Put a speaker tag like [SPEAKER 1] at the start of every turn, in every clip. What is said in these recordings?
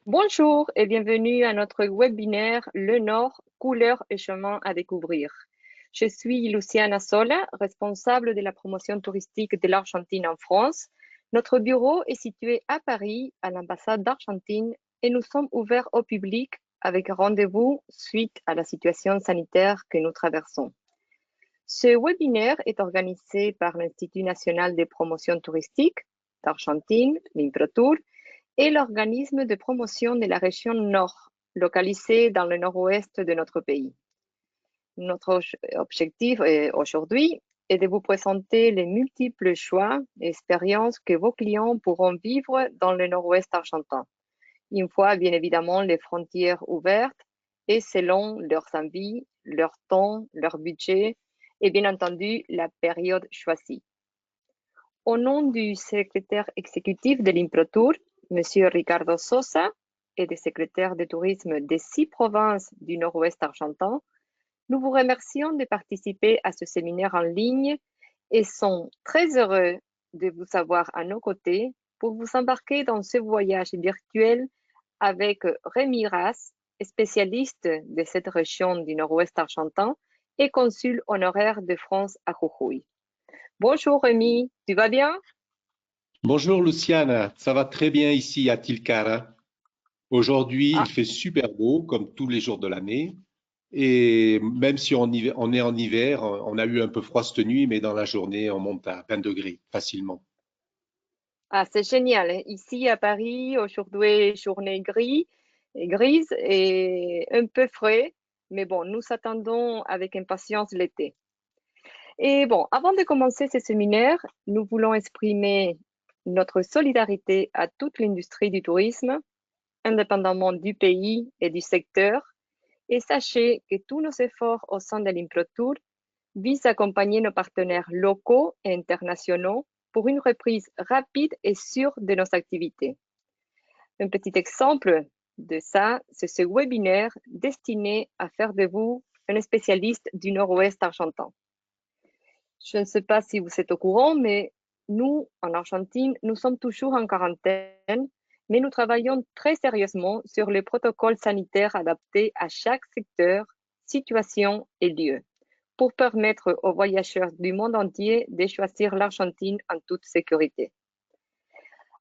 [SPEAKER 1] Bonjour et bienvenue à notre webinaire Le Nord, couleurs et chemins à découvrir. Je suis Luciana Sola, responsable de la promotion touristique de l'Argentine en France. Notre bureau est situé à Paris, à l'ambassade d'Argentine, et nous sommes ouverts au public avec rendez-vous suite à la situation sanitaire que nous traversons. Ce webinaire est organisé par l'Institut national de promotion touristique d'Argentine, l'INPROTOUR, et l'organisme de promotion de la région Nord, localisé dans le nord-ouest de notre pays. Notre objectif aujourd'hui est de vous présenter les multiples choix et expériences que vos clients pourront vivre dans le nord-ouest argentin, une fois bien évidemment les frontières ouvertes et selon leurs envies, leur temps, leur budget et bien entendu la période choisie. Au nom du secrétaire exécutif de l'INPROTOUR, M. Ricardo Sosa, et des secrétaires de tourisme des 6 provinces du nord-ouest argentin, nous vous remercions de participer à ce séminaire en ligne et sommes très heureux de vous avoir à nos côtés pour vous embarquer dans ce voyage virtuel avec Rémi Ras, spécialiste de cette région du nord-ouest argentin et consul honoraire de France à Jujuy. Bonjour Rémi, tu vas bien?
[SPEAKER 2] Bonjour Luciana, ça va très bien ici à Tilcara. Aujourd'hui, il
[SPEAKER 1] Ah,
[SPEAKER 2] fait super beau comme tous les jours de l'année. Et même si on est en hiver, on a eu un peu froid cette nuit, mais dans la journée, on monte à 20 degrés facilement.
[SPEAKER 1] c'est génial, hein. Ici à Paris, aujourd'hui, journée grise et un peu frais, mais bon, nous attendons avec impatience l'été. Et bon, avant de commencer ce séminaire, nous voulons exprimer notre solidarité à toute l'industrie du tourisme, indépendamment du pays et du secteur. Et sachez que tous nos efforts au sein de l'IMPROTOUR visent à accompagner nos partenaires locaux et internationaux pour une reprise rapide et sûre de nos activités. Un petit exemple de ça, c'est ce webinaire destiné à faire de vous un spécialiste du nord-ouest argentin. Je ne sais pas si vous êtes au courant, mais nous, en Argentine, nous sommes toujours en quarantaine, mais nous travaillons très sérieusement sur les protocoles sanitaires adaptés à chaque secteur, situation et lieu, pour permettre aux voyageurs du monde entier de choisir l'Argentine en toute sécurité.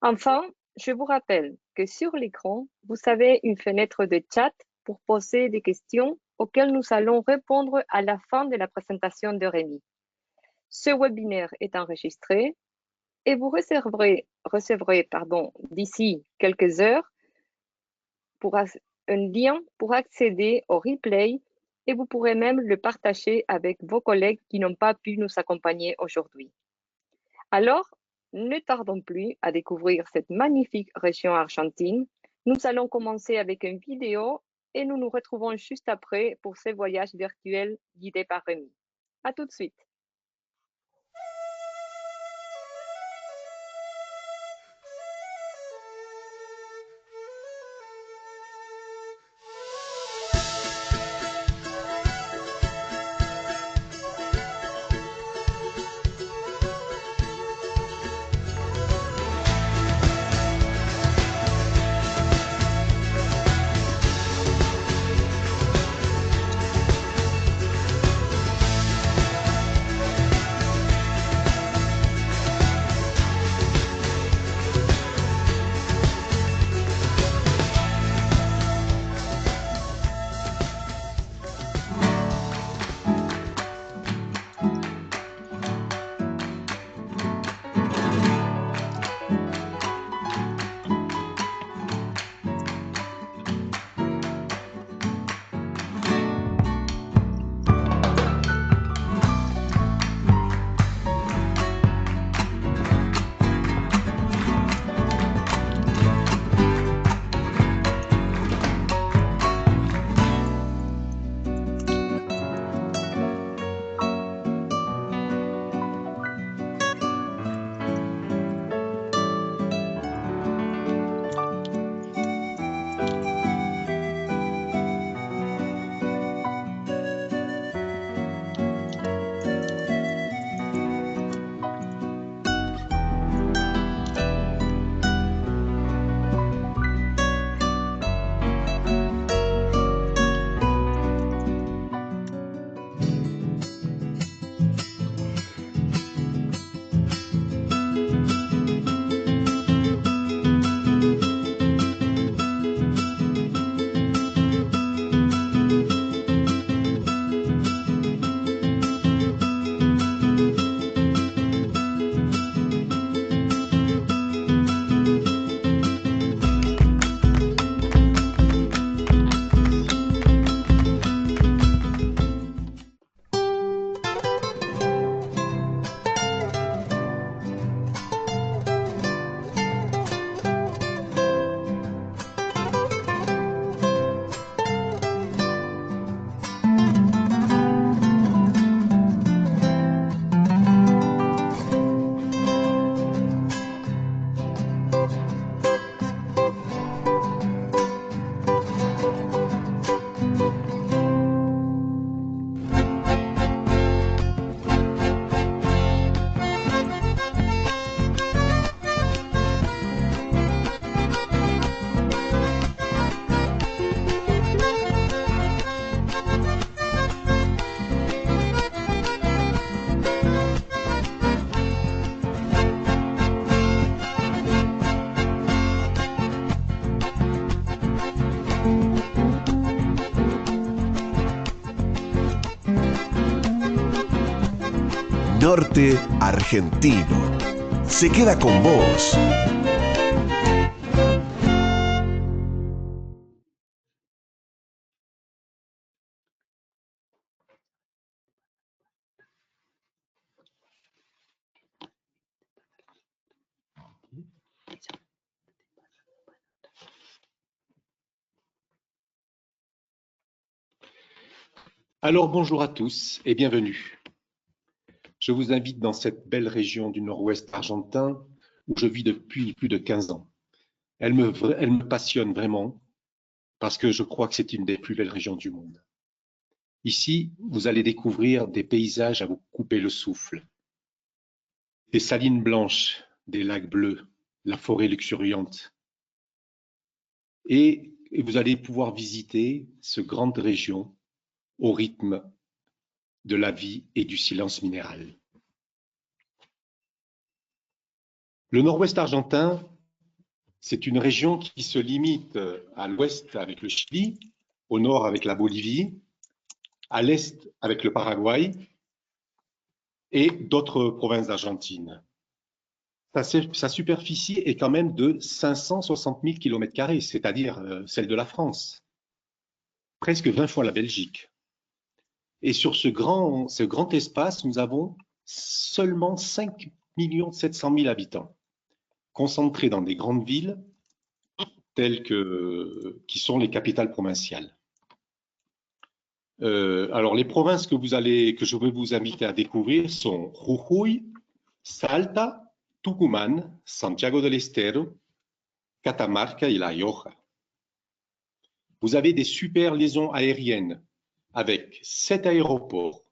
[SPEAKER 1] Enfin, je vous rappelle que sur l'écran, vous avez une fenêtre de chat pour poser des questions auxquelles nous allons répondre à la fin de la présentation de Rémi. Ce webinaire est enregistré et vous recevrez d'ici quelques heures un lien pour accéder au replay et vous pourrez même le partager avec vos collègues qui n'ont pas pu nous accompagner aujourd'hui. Alors, ne tardons plus à découvrir cette magnifique région argentine. Nous allons commencer avec une vidéo et nous nous retrouvons juste après pour ce voyage virtuel guidé par Rémi. À tout de suite.
[SPEAKER 3] Norte argentino. Se queda con vos.
[SPEAKER 2] Alors bonjour à tous et bienvenue. Je vous invite dans cette belle région du nord-ouest argentin où je vis depuis plus de 15 ans. Elle me passionne vraiment parce que je crois que c'est une des plus belles régions du monde. Ici, vous allez découvrir des paysages à vous couper le souffle. Des salines blanches, des lacs bleus, la forêt luxuriante. Et vous allez pouvoir visiter cette grande région au rythme de la vie et du silence minéral. Le nord-ouest argentin, c'est une région qui se limite à l'ouest avec le Chili, au nord avec la Bolivie, à l'est avec le Paraguay et d'autres provinces d'Argentine. Sa superficie est quand même de 560 000 km², c'est-à-dire celle de la France, presque 20 fois la Belgique. Et sur ce grand espace, nous avons seulement 5 700 000 habitants, concentrés dans des grandes villes qui sont les capitales provinciales. Alors, les provinces que je vais vous inviter à découvrir sont Jujuy, Salta, Tucumán, Santiago del Estero, Catamarca et La Rioja. Vous avez des super liaisons aériennes avec 7 aéroports,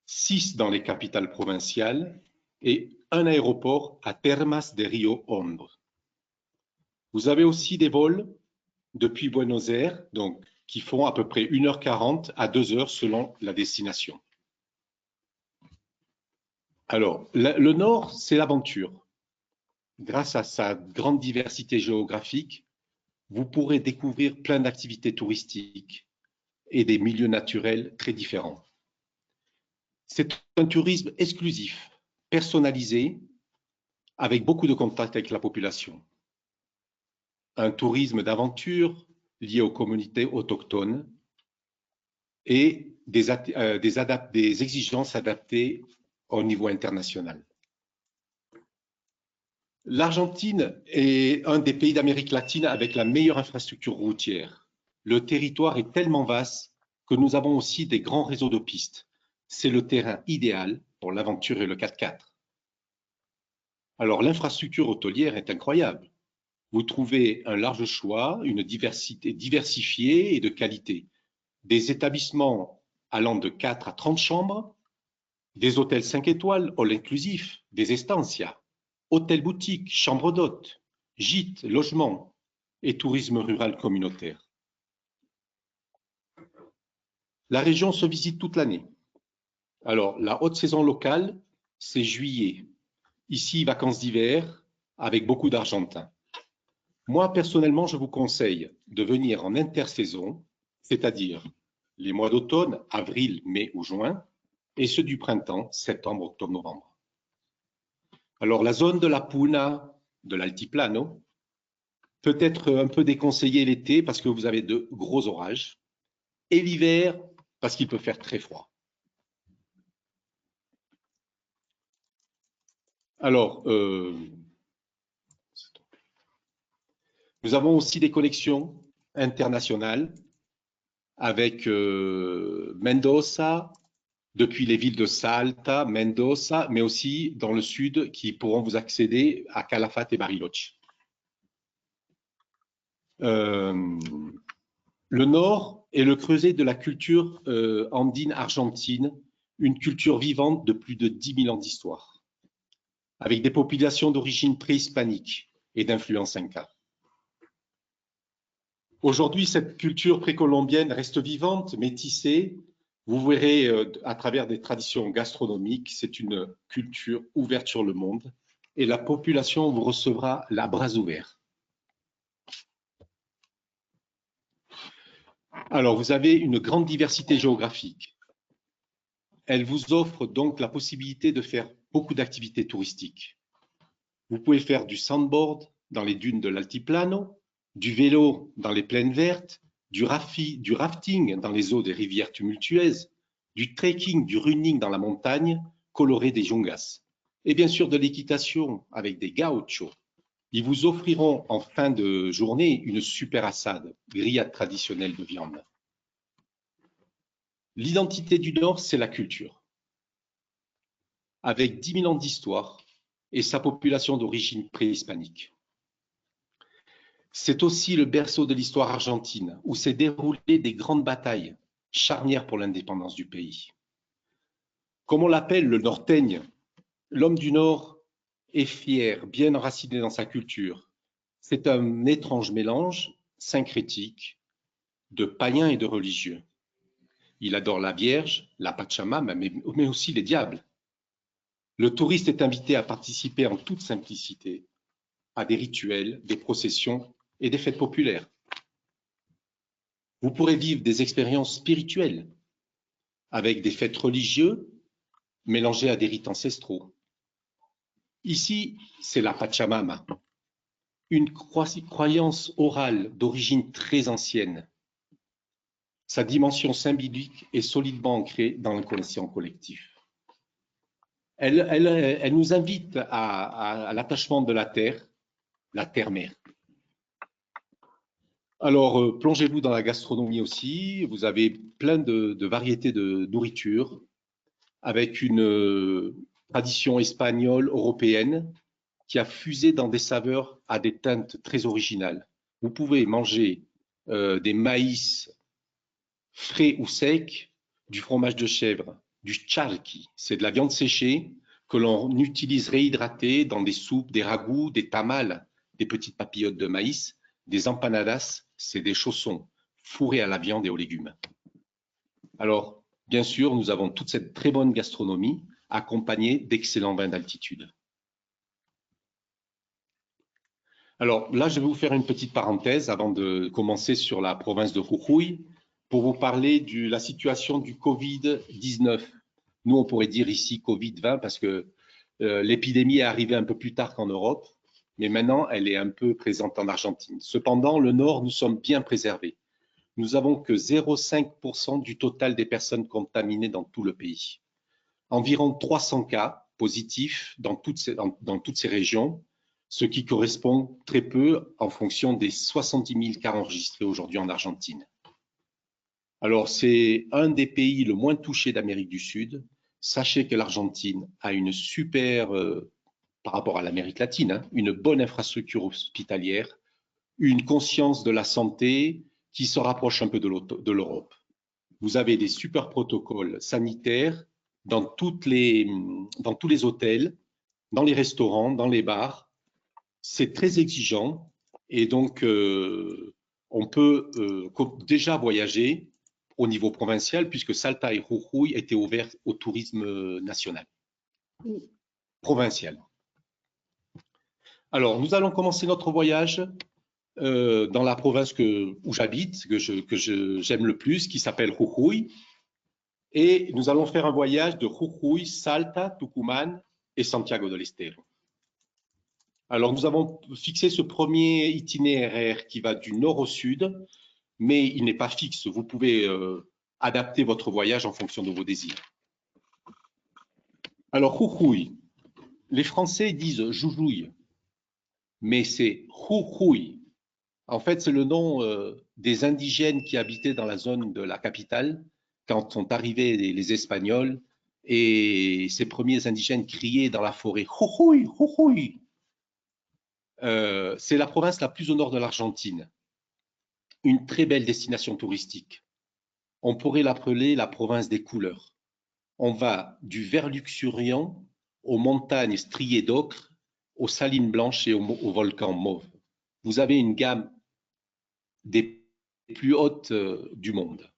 [SPEAKER 2] 6 dans les capitales provinciales et un aéroport à Termas de Rio Hondo. Vous avez aussi des vols depuis Buenos Aires, donc, qui font à peu près 1h40 à 2h selon la destination. Alors, le nord, c'est l'aventure. Grâce à sa grande diversité géographique, vous pourrez découvrir plein d'activités touristiques et des milieux naturels très différents. C'est un tourisme exclusif, personnalisé, avec beaucoup de contacts avec la population. Un tourisme d'aventure lié aux communautés autochtones et des exigences adaptées au niveau international. L'Argentine est un des pays d'Amérique latine avec la meilleure infrastructure routière. Le territoire est tellement vaste que nous avons aussi des grands réseaux de pistes. C'est le terrain idéal pour l'aventure et le 4x4. Alors, l'infrastructure hôtelière est incroyable. Vous trouvez un large choix, une diversité diversifiée et de qualité. Des établissements allant de 4 à 30 chambres, des hôtels 5 étoiles, all inclusif, des estancias, hôtels boutiques, chambres d'hôtes, gîtes, logements et tourisme rural communautaire. La région se visite toute l'année. Alors, la haute saison locale, c'est juillet. Ici, vacances d'hiver, avec beaucoup d'Argentins. Moi, personnellement, je vous conseille de venir en intersaison, c'est-à-dire les mois d'automne, avril, mai ou juin, et ceux du printemps, septembre, octobre, novembre. Alors, la zone de la Puna, de l'Altiplano, peut être un peu déconseillée l'été parce que vous avez de gros orages, et l'hiver parce qu'il peut faire très froid. Alors, nous avons aussi des connexions internationales avec Mendoza, depuis les villes de Salta, Mendoza, mais aussi dans le sud qui pourront vous accéder à Calafate et Bariloche. Le nord est le creuset de la culture andine argentine, une culture vivante de plus de 10 000 ans d'histoire, avec des populations d'origine préhispanique et d'influence inca. Aujourd'hui, cette culture précolombienne reste vivante, métissée. Vous verrez à travers des traditions gastronomiques, c'est une culture ouverte sur le monde et la population vous recevra à bras ouverts. Alors, vous avez une grande diversité géographique. Elle vous offre donc la possibilité de faire beaucoup d'activités touristiques. Vous pouvez faire du sandboard dans les dunes de l'Altiplano, du vélo dans les plaines vertes, du rafting dans les eaux des rivières tumultueuses, du trekking, du running dans la montagne colorée des Yungas, et bien sûr de l'équitation avec des gauchos. Ils vous offriront en fin de journée une super assade, grillade traditionnelle de viande. L'identité du Nord, c'est la culture. Avec 10 000 ans d'histoire et sa population d'origine préhispanique. C'est aussi le berceau de l'histoire argentine, où s'est déroulé des grandes batailles charnières pour l'indépendance du pays. Comme on l'appelle le Norteigne, l'homme du Nord est fier, bien enraciné dans sa culture. C'est un étrange mélange syncrétique de païens et de religieux. Il adore la Vierge, la Pachamama, mais aussi les diables. Le touriste est invité à participer en toute simplicité à des rituels, des processions et des fêtes populaires. Vous pourrez vivre des expériences spirituelles avec des fêtes religieuses mélangées à des rites ancestraux. Ici, c'est la Pachamama, une croyance orale d'origine très ancienne. Sa dimension symbolique est solidement ancrée dans l'inconscient collectif. Elle nous invite à l'attachement de la terre-mère. Alors, plongez-vous dans la gastronomie aussi. Vous avez plein de variétés de nourriture avec une tradition espagnole, européenne, qui a fusé dans des saveurs à des teintes très originales. Vous pouvez manger des maïs frais ou secs, du fromage de chèvre, du charqui, c'est de la viande séchée que l'on utilise réhydratée dans des soupes, des ragoûts, des tamales, des petites papillotes de maïs, des empanadas, c'est des chaussons fourrés à la viande et aux légumes. Alors, bien sûr, nous avons toute cette très bonne gastronomie accompagnée d'excellents vins d'altitude. Alors là, je vais vous faire une petite parenthèse avant de commencer sur la province de Jujuy pour vous parler de la situation du Covid-19. Nous, on pourrait dire ici Covid-20 parce que l'épidémie est arrivée un peu plus tard qu'en Europe, mais maintenant, elle est un peu présente en Argentine. Cependant, le Nord, nous sommes bien préservés. Nous n'avons que 0,5% du total des personnes contaminées dans tout le pays. Environ 300 cas positifs dans toutes ces régions, ce qui correspond très peu en fonction des 70 000 cas enregistrés aujourd'hui en Argentine. Alors, c'est un des pays le moins touchés d'Amérique du Sud. Sachez que l'Argentine a une super, par rapport à l'Amérique latine, une bonne infrastructure hospitalière, une conscience de la santé qui se rapproche un peu de l'Europe. Vous avez des super protocoles sanitaires dans tous les hôtels, dans les restaurants, dans les bars. C'est très exigeant et donc on peut déjà voyager au niveau provincial puisque Salta et Jujuy étaient ouverts au tourisme national, provincial. Alors, nous allons commencer notre voyage dans la province où j'habite, que j'aime le plus, qui s'appelle Jujuy. Et nous allons faire un voyage de Jujuy, Salta, Tucumán et Santiago del Estero. Alors, nous avons fixé ce premier itinéraire qui va du nord au sud, mais il n'est pas fixe. Vous pouvez adapter votre voyage en fonction de vos désirs. Alors, Jujuy, les Français disent Jujuy, mais c'est Jujuy. En fait, c'est le nom des indigènes qui habitaient dans la zone de la capitale quand sont arrivés les Espagnols et ces premiers indigènes criaient dans la forêt « Jujuy, Jujuy ». C'est la province la plus au nord de l'Argentine, une très belle destination touristique. On pourrait l'appeler la province des couleurs. On va du vert luxuriant aux montagnes striées d'ocre, aux salines blanches et aux volcans mauves. Vous avez une gamme des plus hautes du monde.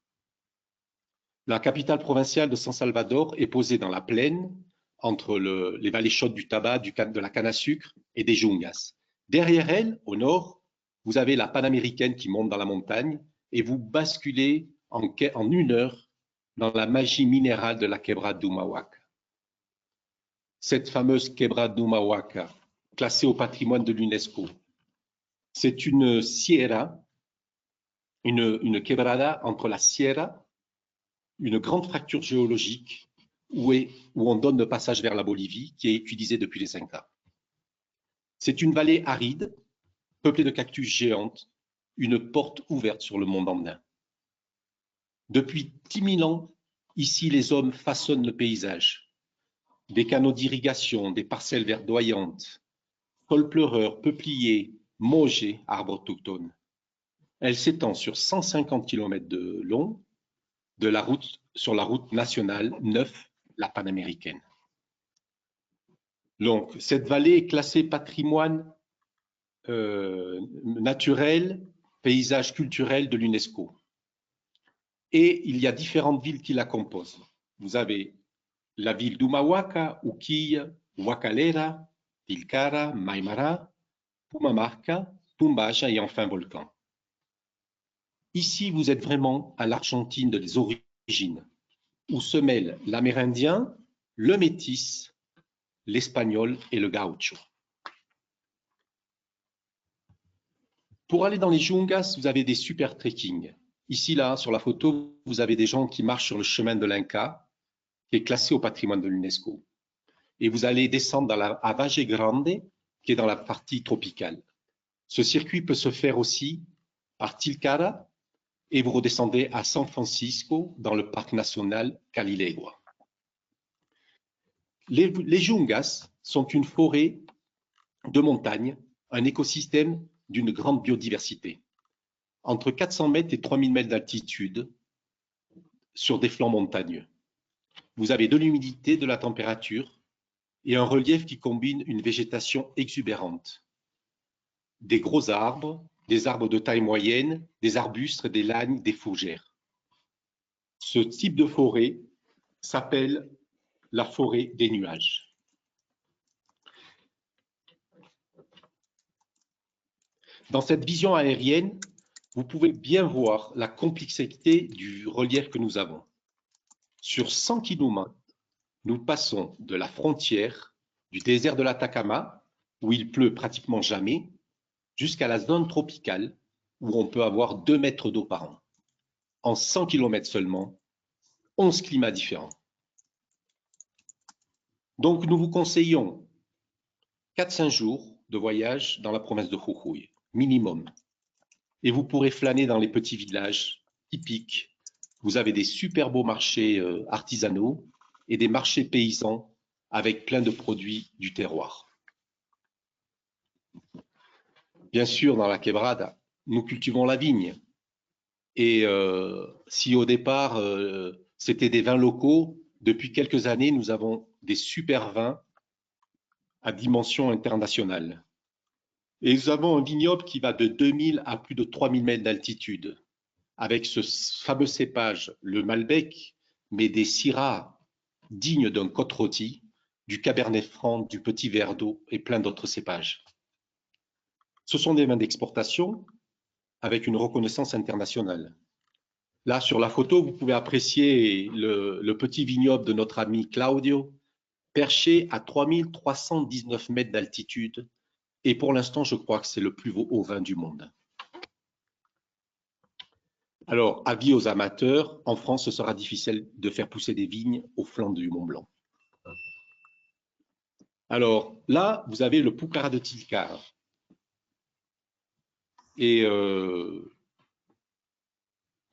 [SPEAKER 2] La capitale provinciale de San Salvador est posée dans la plaine entre les vallées chaudes du tabac, de la canne à sucre et des Yungas. Derrière elle, au nord, vous avez la panaméricaine qui monte dans la montagne et vous basculez en 1 heure dans la magie minérale de la quebrada d'Humahuaca. Cette fameuse quebrada d'Humahuaca, classée au patrimoine de l'UNESCO, c'est une sierra, une quebrada entre la sierra, une grande fracture géologique où on donne le passage vers la Bolivie, qui est utilisée depuis les Incas. C'est une vallée aride, peuplée de cactus géantes, une porte ouverte sur le monde andin. Depuis 10 000 ans, ici, les hommes façonnent le paysage. Des canaux d'irrigation, des parcelles verdoyantes, saules pleureurs, peupliers, maugers, arbres autochtones. Elle s'étend sur 150 km de long sur la route nationale 9, la panaméricaine. Donc, cette vallée est classée patrimoine naturel, paysage culturel de l'UNESCO. Et il y a différentes villes qui la composent. Vous avez la ville d'Humahuaca, Uquilla, Huacalera, Tilcara, Maimara, Pumamarca, Pumbaja et enfin Volcan. Ici, vous êtes vraiment à l'Argentine des origines, où se mêlent l'amérindien, le métis, l'espagnol et le gaucho. Pour aller dans les Yungas, vous avez des super trekking. Ici, là, sur la photo, vous avez des gens qui marchent sur le chemin de l'Inca, qui est classé au patrimoine de l'UNESCO. Et vous allez descendre à Valle Grande, qui est dans la partie tropicale. Ce circuit peut se faire aussi par Tilcara, et vous redescendez à San Francisco, dans le parc national Calilegua. Les Yungas sont une forêt de montagne, un écosystème d'une grande biodiversité. Entre 400 mètres et 3000 mètres d'altitude sur des flancs montagneux. Vous avez de l'humidité, de la température et un relief qui combine une végétation exubérante. Des gros arbres, des arbres de taille moyenne, des arbustes, des lagnes, des fougères. Ce type de forêt s'appelle la forêt des nuages. Dans cette vision aérienne, vous pouvez bien voir la complexité du relief que nous avons. Sur 100 km, nous passons de la frontière du désert de l'Atacama, où il pleut pratiquement jamais, jusqu'à la zone tropicale, où on peut avoir 2 mètres d'eau par an. En 100 km seulement, 11 climats différents. Donc, nous vous conseillons 4-5 jours de voyage dans la province de Jujuy, minimum. Et vous pourrez flâner dans les petits villages typiques. Vous avez des super beaux marchés artisanaux et des marchés paysans avec plein de produits du terroir. Bien sûr, dans la quebrada, nous cultivons la vigne. Et si au départ, c'était des vins locaux, depuis quelques années, nous avons des super vins à dimension internationale. Et nous avons un vignoble qui va de 2000 à plus de 3000 mètres d'altitude, avec ce fameux cépage, le Malbec, mais des syrahs dignes d'un côte rôti, du Cabernet Franc, du Petit Verdot et plein d'autres cépages. Ce sont des vins d'exportation avec une reconnaissance internationale. Là, sur la photo, vous pouvez apprécier le petit vignoble de notre ami Claudio, perché à 3319 mètres d'altitude. Et pour l'instant, je crois que c'est le plus haut vin du monde. Alors, avis aux amateurs, en France, ce sera difficile de faire pousser des vignes au flanc du Mont Blanc. Alors, là, vous avez le Pucará de Tilcara. Et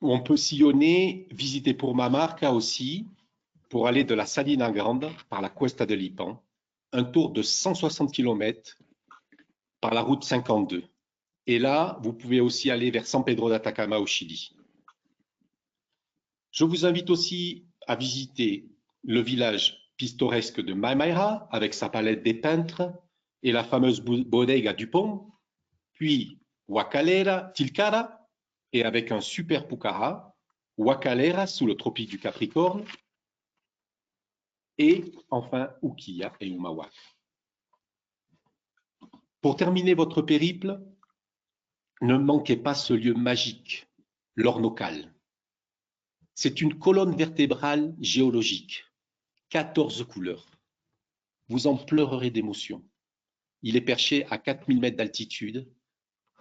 [SPEAKER 2] on peut sillonner, visiter Purmamarca aussi, pour aller de la Salina Grande par la Cuesta de Lipan, un tour de 160 km par la route 52. Et là, vous pouvez aussi aller vers San Pedro d'Atacama au Chili. Je vous invite aussi à visiter le village pittoresque de Maimaira avec sa palette des peintres et la fameuse bodega Dupont, puis Huacalera, Tilcara, et avec un super Pucará, Huacalera sous le tropique du Capricorne, et enfin Uquilla et Humahuaca. Pour terminer votre périple, ne manquez pas ce lieu magique, l'Ornocal. C'est une colonne vertébrale géologique, 14 couleurs. Vous en pleurerez d'émotion. Il est perché à 4000 mètres d'altitude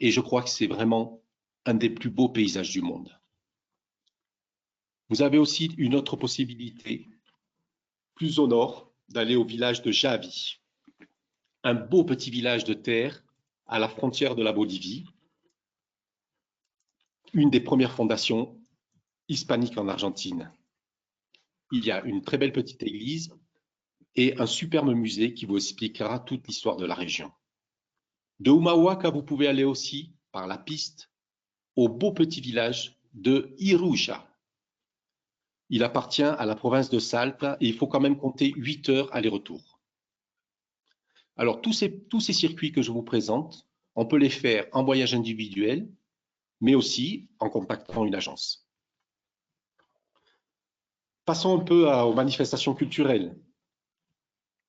[SPEAKER 2] et je crois que c'est vraiment un des plus beaux paysages du monde. Vous avez aussi une autre possibilité, plus au nord, d'aller au village de Javi, un beau petit village de terre à la frontière de la Bolivie, une des premières fondations hispaniques en Argentine. Il y a une très belle petite église et un superbe musée qui vous expliquera toute l'histoire de la région. De Humahuaca, vous pouvez aller aussi par la piste au beau petit village de Iruja. Il appartient à la province de Salta et il faut quand même compter 8 heures aller-retour. Alors, tous ces circuits que je vous présente, on peut les faire en voyage individuel, mais aussi en contactant une agence. Passons un peu aux manifestations culturelles.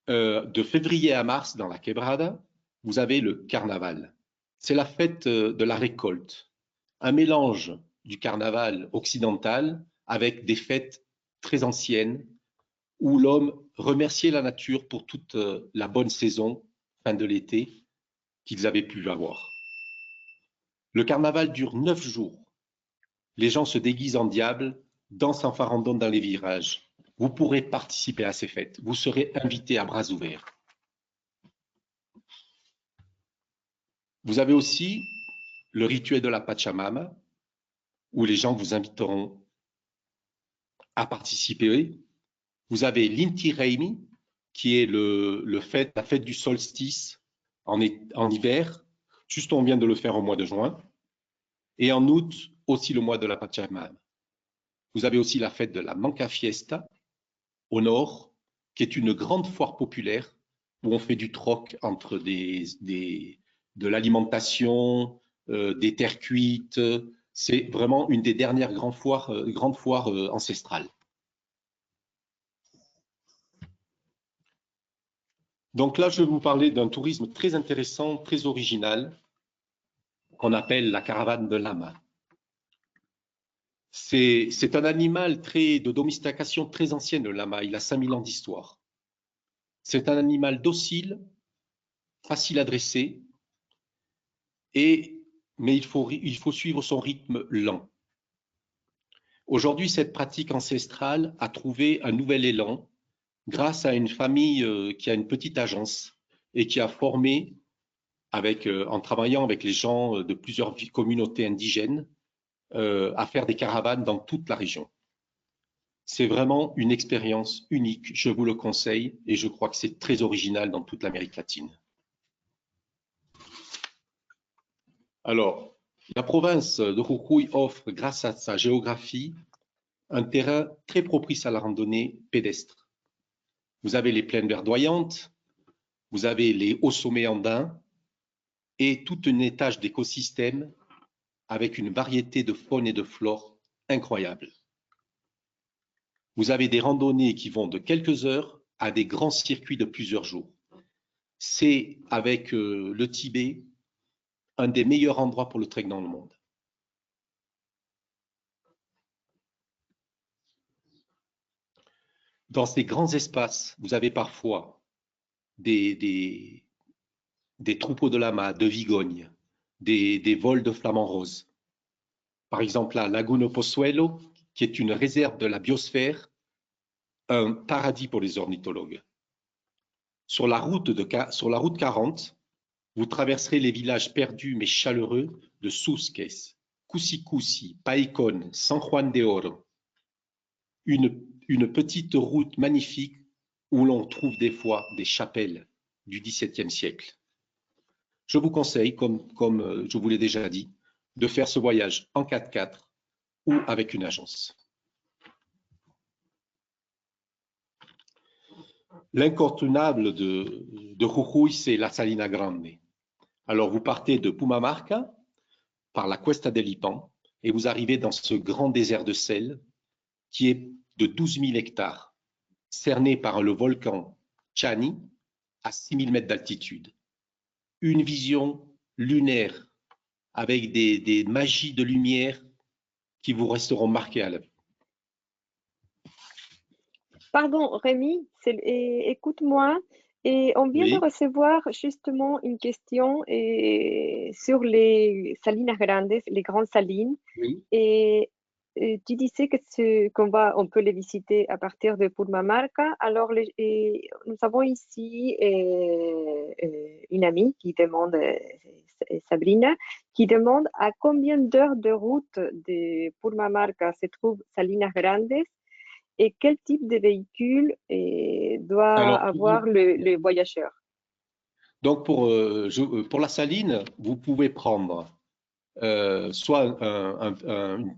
[SPEAKER 2] De février à mars, dans la Quebrada, vous avez le carnaval. C'est la fête de la récolte, un mélange du carnaval occidental avec des fêtes très anciennes où l'homme remerciait la nature pour toute la bonne saison, fin de l'été, qu'ils avaient pu avoir. Le carnaval dure 9 jours. Les gens se déguisent en diable, dansent en farandole dans les virages. Vous pourrez participer à ces fêtes. Vous serez invité à bras ouverts. Vous avez aussi le rituel de la Pachamama, où les gens vous inviteront à participer. Vous avez l'Inti Raymi, qui est la fête du solstice en hiver. Juste, on vient de le faire au mois de juin. Et en août, aussi le mois de la Pachamama. Vous avez aussi la fête de la Manca Fiesta, au nord, qui est une grande foire populaire où on fait du troc entre de l'alimentation, des terres cuites. C'est vraiment une des dernières grandes foires ancestrales. Donc là, je vais vous parler d'un tourisme très intéressant, très original, qu'on appelle la caravane de lama. C'est un animal de domestication très ancienne, le lama. Il a 5000 ans d'histoire. C'est un animal docile, facile à dresser, mais il faut suivre son rythme lent. Aujourd'hui, cette pratique ancestrale a trouvé un nouvel élan grâce à une famille qui a une petite agence et qui a formé, en travaillant avec les gens de plusieurs communautés indigènes, à faire des caravanes dans toute la région. C'est vraiment une expérience unique, je vous le conseille, et je crois que c'est très original dans toute l'Amérique latine. Alors, la province de Jujuy offre, grâce à sa géographie, un terrain très propice à la randonnée pédestre. Vous avez les plaines verdoyantes, vous avez les hauts sommets andins et tout un étage d'écosystèmes avec une variété de faune et de flore incroyable. Vous avez des randonnées qui vont de quelques heures à des grands circuits de plusieurs jours. C'est, avec le Tibet, un des meilleurs endroits pour le trek dans le monde. Dans ces grands espaces, vous avez parfois des troupeaux de lamas, de vigognes, des vols de flamants roses. Par exemple, la Laguna Pozuelo, qui est une réserve de la biosphère, un paradis pour les ornithologues. Sur la route 40, vous traverserez les villages perdus mais chaleureux de Susques, Cusicusi, Paicón, San Juan de Oro. Une petite route magnifique où l'on trouve des fois des chapelles du XVIIe siècle. Je vous conseille, comme je vous l'ai déjà dit, de faire ce voyage en 4x4 ou avec une agence. L'incontournable de Jujuy, c'est la Salina Grande. Alors, vous partez de Pumamarca par la Cuesta del Ipan et vous arrivez dans ce grand désert de sel qui est de 12 000 hectares, cerné par le volcan Chani à 6 000 mètres d'altitude. Une vision lunaire avec des magies de lumière qui vous resteront marquées à la vue.
[SPEAKER 1] Pardon, Rémi, écoute-moi. Et on vient de
[SPEAKER 2] Oui,
[SPEAKER 1] recevoir justement une question sur les salinas grandes, les grandes salines.
[SPEAKER 2] oui.
[SPEAKER 1] Et, tu disais on peut les visiter à partir de Purmamarca. Alors, nous avons ici une amie qui demande, Sabrina, qui demande à combien d'heures de route de Purmamarca se trouve Salinas Grandes et quel type de véhicule doit
[SPEAKER 2] Alors,
[SPEAKER 1] avoir le voyageur.
[SPEAKER 2] donc pour la saline, vous pouvez prendre soit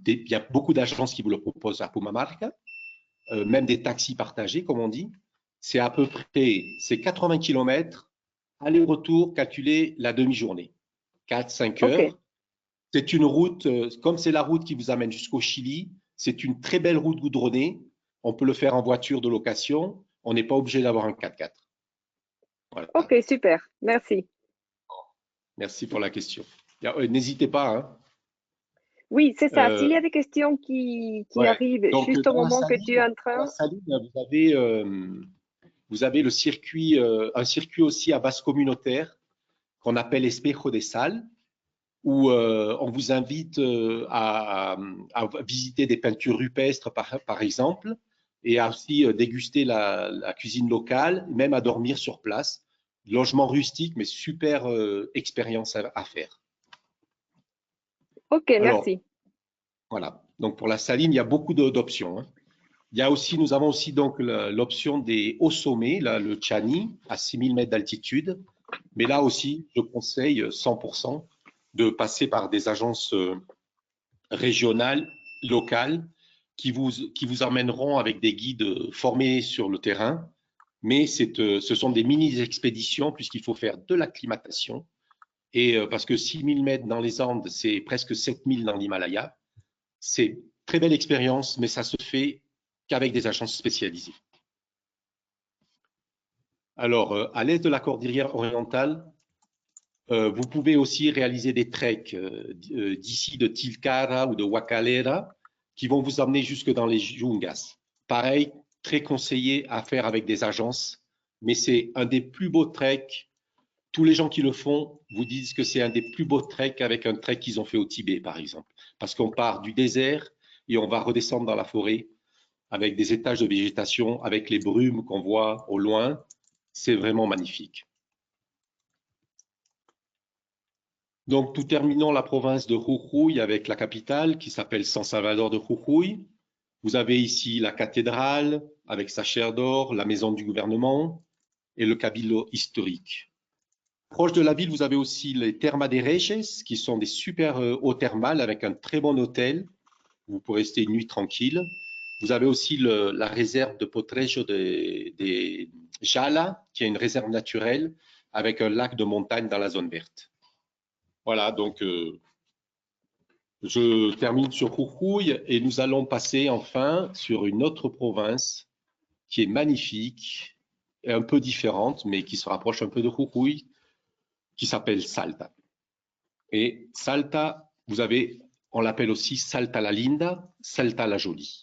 [SPEAKER 2] il y a beaucoup d'agences qui vous le proposent à Pumamarca, même des taxis partagés, comme on dit. C'est à peu près, c'est 80 km, aller-retour, calculer la demi-journée, 4-5
[SPEAKER 1] Ok,
[SPEAKER 2] heures. C'est une route, comme c'est la route qui vous amène jusqu'au Chili, c'est une très belle route goudronnée. On peut le faire en voiture de location. On n'est pas obligé d'avoir un 4x4. Voilà.
[SPEAKER 1] ok, super, merci.
[SPEAKER 2] Merci pour la question. N'hésitez pas, hein.
[SPEAKER 1] Oui, c'est ça. S'il y a
[SPEAKER 2] Euh,
[SPEAKER 1] des questions qui
[SPEAKER 2] ouais.
[SPEAKER 1] arrivent
[SPEAKER 2] Donc,
[SPEAKER 1] juste au moment que tu es en
[SPEAKER 2] dans la
[SPEAKER 1] train,
[SPEAKER 2] saline, vous avez le circuit, un circuit aussi à base communautaire qu'on appelle Espejo des Salles, où on vous invite à visiter des peintures rupestres, par exemple, et à aussi déguster la cuisine locale, même à dormir sur place. Logement rustique, mais super expérience à faire.
[SPEAKER 1] ok,
[SPEAKER 2] Alors,
[SPEAKER 1] merci.
[SPEAKER 2] voilà. Donc, pour la saline, il y a beaucoup d'options, hein. Il y a aussi, nous avons aussi donc l'option des hauts sommets, là, le Chani, à 6000 mètres d'altitude. Mais là aussi, je conseille 100% de passer par des agences régionales, locales, qui vous emmèneront avec des guides formés sur le terrain. Mais ce sont des mini-expéditions puisqu'il faut faire de l'acclimatation. Et parce que 6000 mètres dans les Andes, c'est presque 7000 dans l'Himalaya. C'est une très belle expérience, mais ça se fait qu'avec des agences spécialisées. Alors, à l'est de la cordillère orientale, vous pouvez aussi réaliser des treks d'ici de Tilcara ou de Huacalera qui vont vous emmener jusque dans les Yungas. Pareil, très conseillé à faire avec des agences, mais c'est un des plus beaux treks. Tous les gens qui le font vous disent que c'est un des plus beaux treks avec un trek qu'ils ont fait au Tibet, par exemple. Parce qu'on part du désert et on va redescendre dans la forêt avec des étages de végétation, avec les brumes qu'on voit au loin. C'est vraiment magnifique. Donc, nous terminons la province de Jujuy avec la capitale qui s'appelle San Salvador de Jujuy. Vous avez ici la cathédrale avec sa chaire d'or, la maison du gouvernement et le cabildo historique. Proche de la ville, vous avez aussi les Termas de Reyes qui sont des super eaux thermales avec un très bon hôtel. Vous pourrez rester une nuit tranquille. Vous avez aussi la réserve de Potrejo de Jala, qui est une réserve naturelle avec un lac de montagne dans la zone verte. Voilà, donc je termine sur Jujuy et nous allons passer enfin sur une autre province qui est magnifique et un peu différente, mais qui se rapproche un peu de Jujuy, qui s'appelle Salta. Et Salta, on l'appelle aussi Salta la Linda, Salta la Jolie.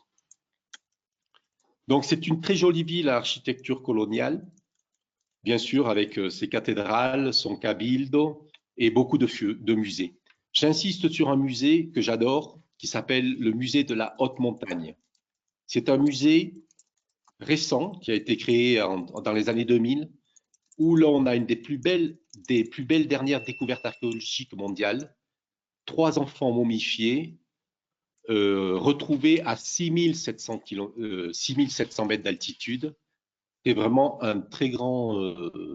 [SPEAKER 2] Donc c'est une très jolie ville à architecture coloniale, bien sûr avec ses cathédrales, son cabildo et beaucoup de musées. J'insiste sur un musée que j'adore qui s'appelle le musée de la haute montagne. C'est un musée récent qui a été créé dans les années 2000 où l'on a une des plus belles dernières découvertes archéologiques mondiales. 3 enfants momifiés retrouvés à 6700 mètres d'altitude. C'est vraiment un très grand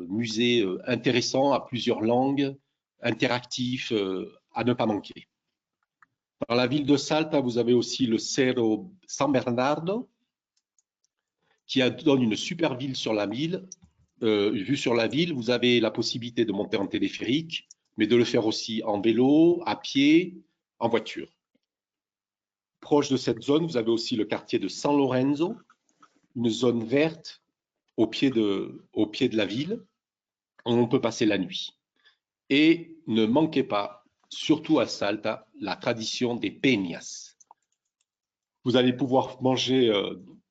[SPEAKER 2] musée intéressant à plusieurs langues, interactif, à ne pas manquer. Dans la ville de Salta, vous avez aussi le Cerro San Bernardo, qui donne une super vue sur la ville. Vue sur la ville, vous avez la possibilité de monter en téléphérique, mais de le faire aussi en vélo, à pied, en voiture. Proche de cette zone, vous avez aussi le quartier de San Lorenzo, une zone verte au pied de la ville, où on peut passer la nuit. Et ne manquez pas, surtout à Salta, la tradition des peñas. Vous allez pouvoir manger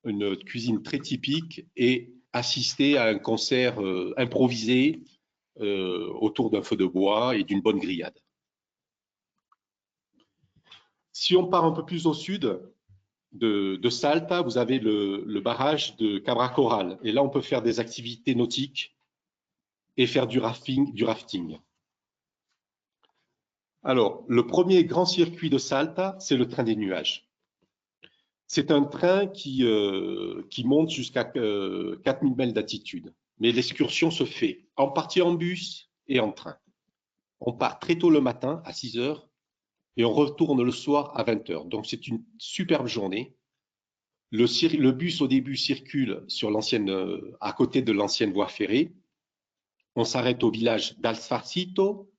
[SPEAKER 2] une cuisine très typique et assister à un concert improvisé autour d'un feu de bois et d'une bonne grillade. Si on part un peu plus au sud de Salta, vous avez le barrage de Cabra Corral. Et là, on peut faire des activités nautiques et faire du rafting. Alors, le premier grand circuit de Salta, c'est le train des nuages. C'est un train qui monte jusqu'à 4000 mètres d'altitude. Mais l'excursion se fait en partie en bus et en train. On part très tôt le matin, à 6 heures, et on retourne le soir à 20 heures. Donc, c'est une superbe journée. Le bus, au début, circule sur à côté de l'ancienne voie ferrée. On s'arrête au village d'Alsfarcito,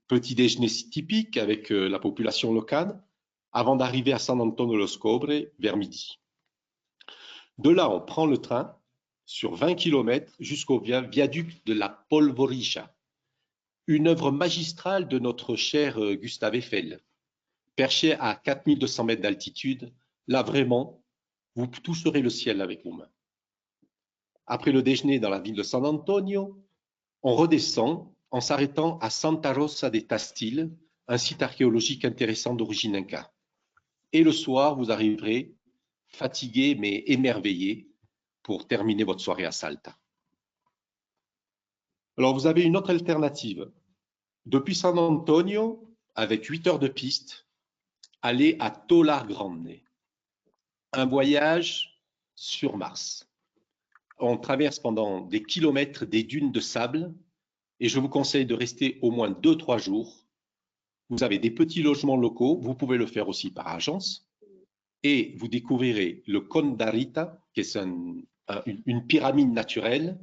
[SPEAKER 2] petit déjeuner typique avec la population locale, avant d'arriver à San Antonio los Cobres vers midi. De là, on prend le train sur 20 km jusqu'au viaduc de la Polvoricha, une œuvre magistrale de notre cher Gustave Eiffel. Perché à 4200 mètres d'altitude, là vraiment, vous toucherez le ciel avec vos mains. Après le déjeuner dans la ville de San Antonio, on redescend en s'arrêtant à Santa Rosa de Tastil, un site archéologique intéressant d'origine inca. Et le soir, vous arriverez fatigué mais émerveillé pour terminer votre soirée à Salta. Alors, vous avez une autre alternative. Depuis San Antonio, avec 8 heures de piste, allez à Tolar Grande, un voyage sur Mars. On traverse pendant des kilomètres des dunes de sable et je vous conseille de rester au moins 2-3 jours. Vous avez des petits logements locaux, vous pouvez le faire aussi par agence et vous découvrirez le Condarita, qui est une pyramide naturelle.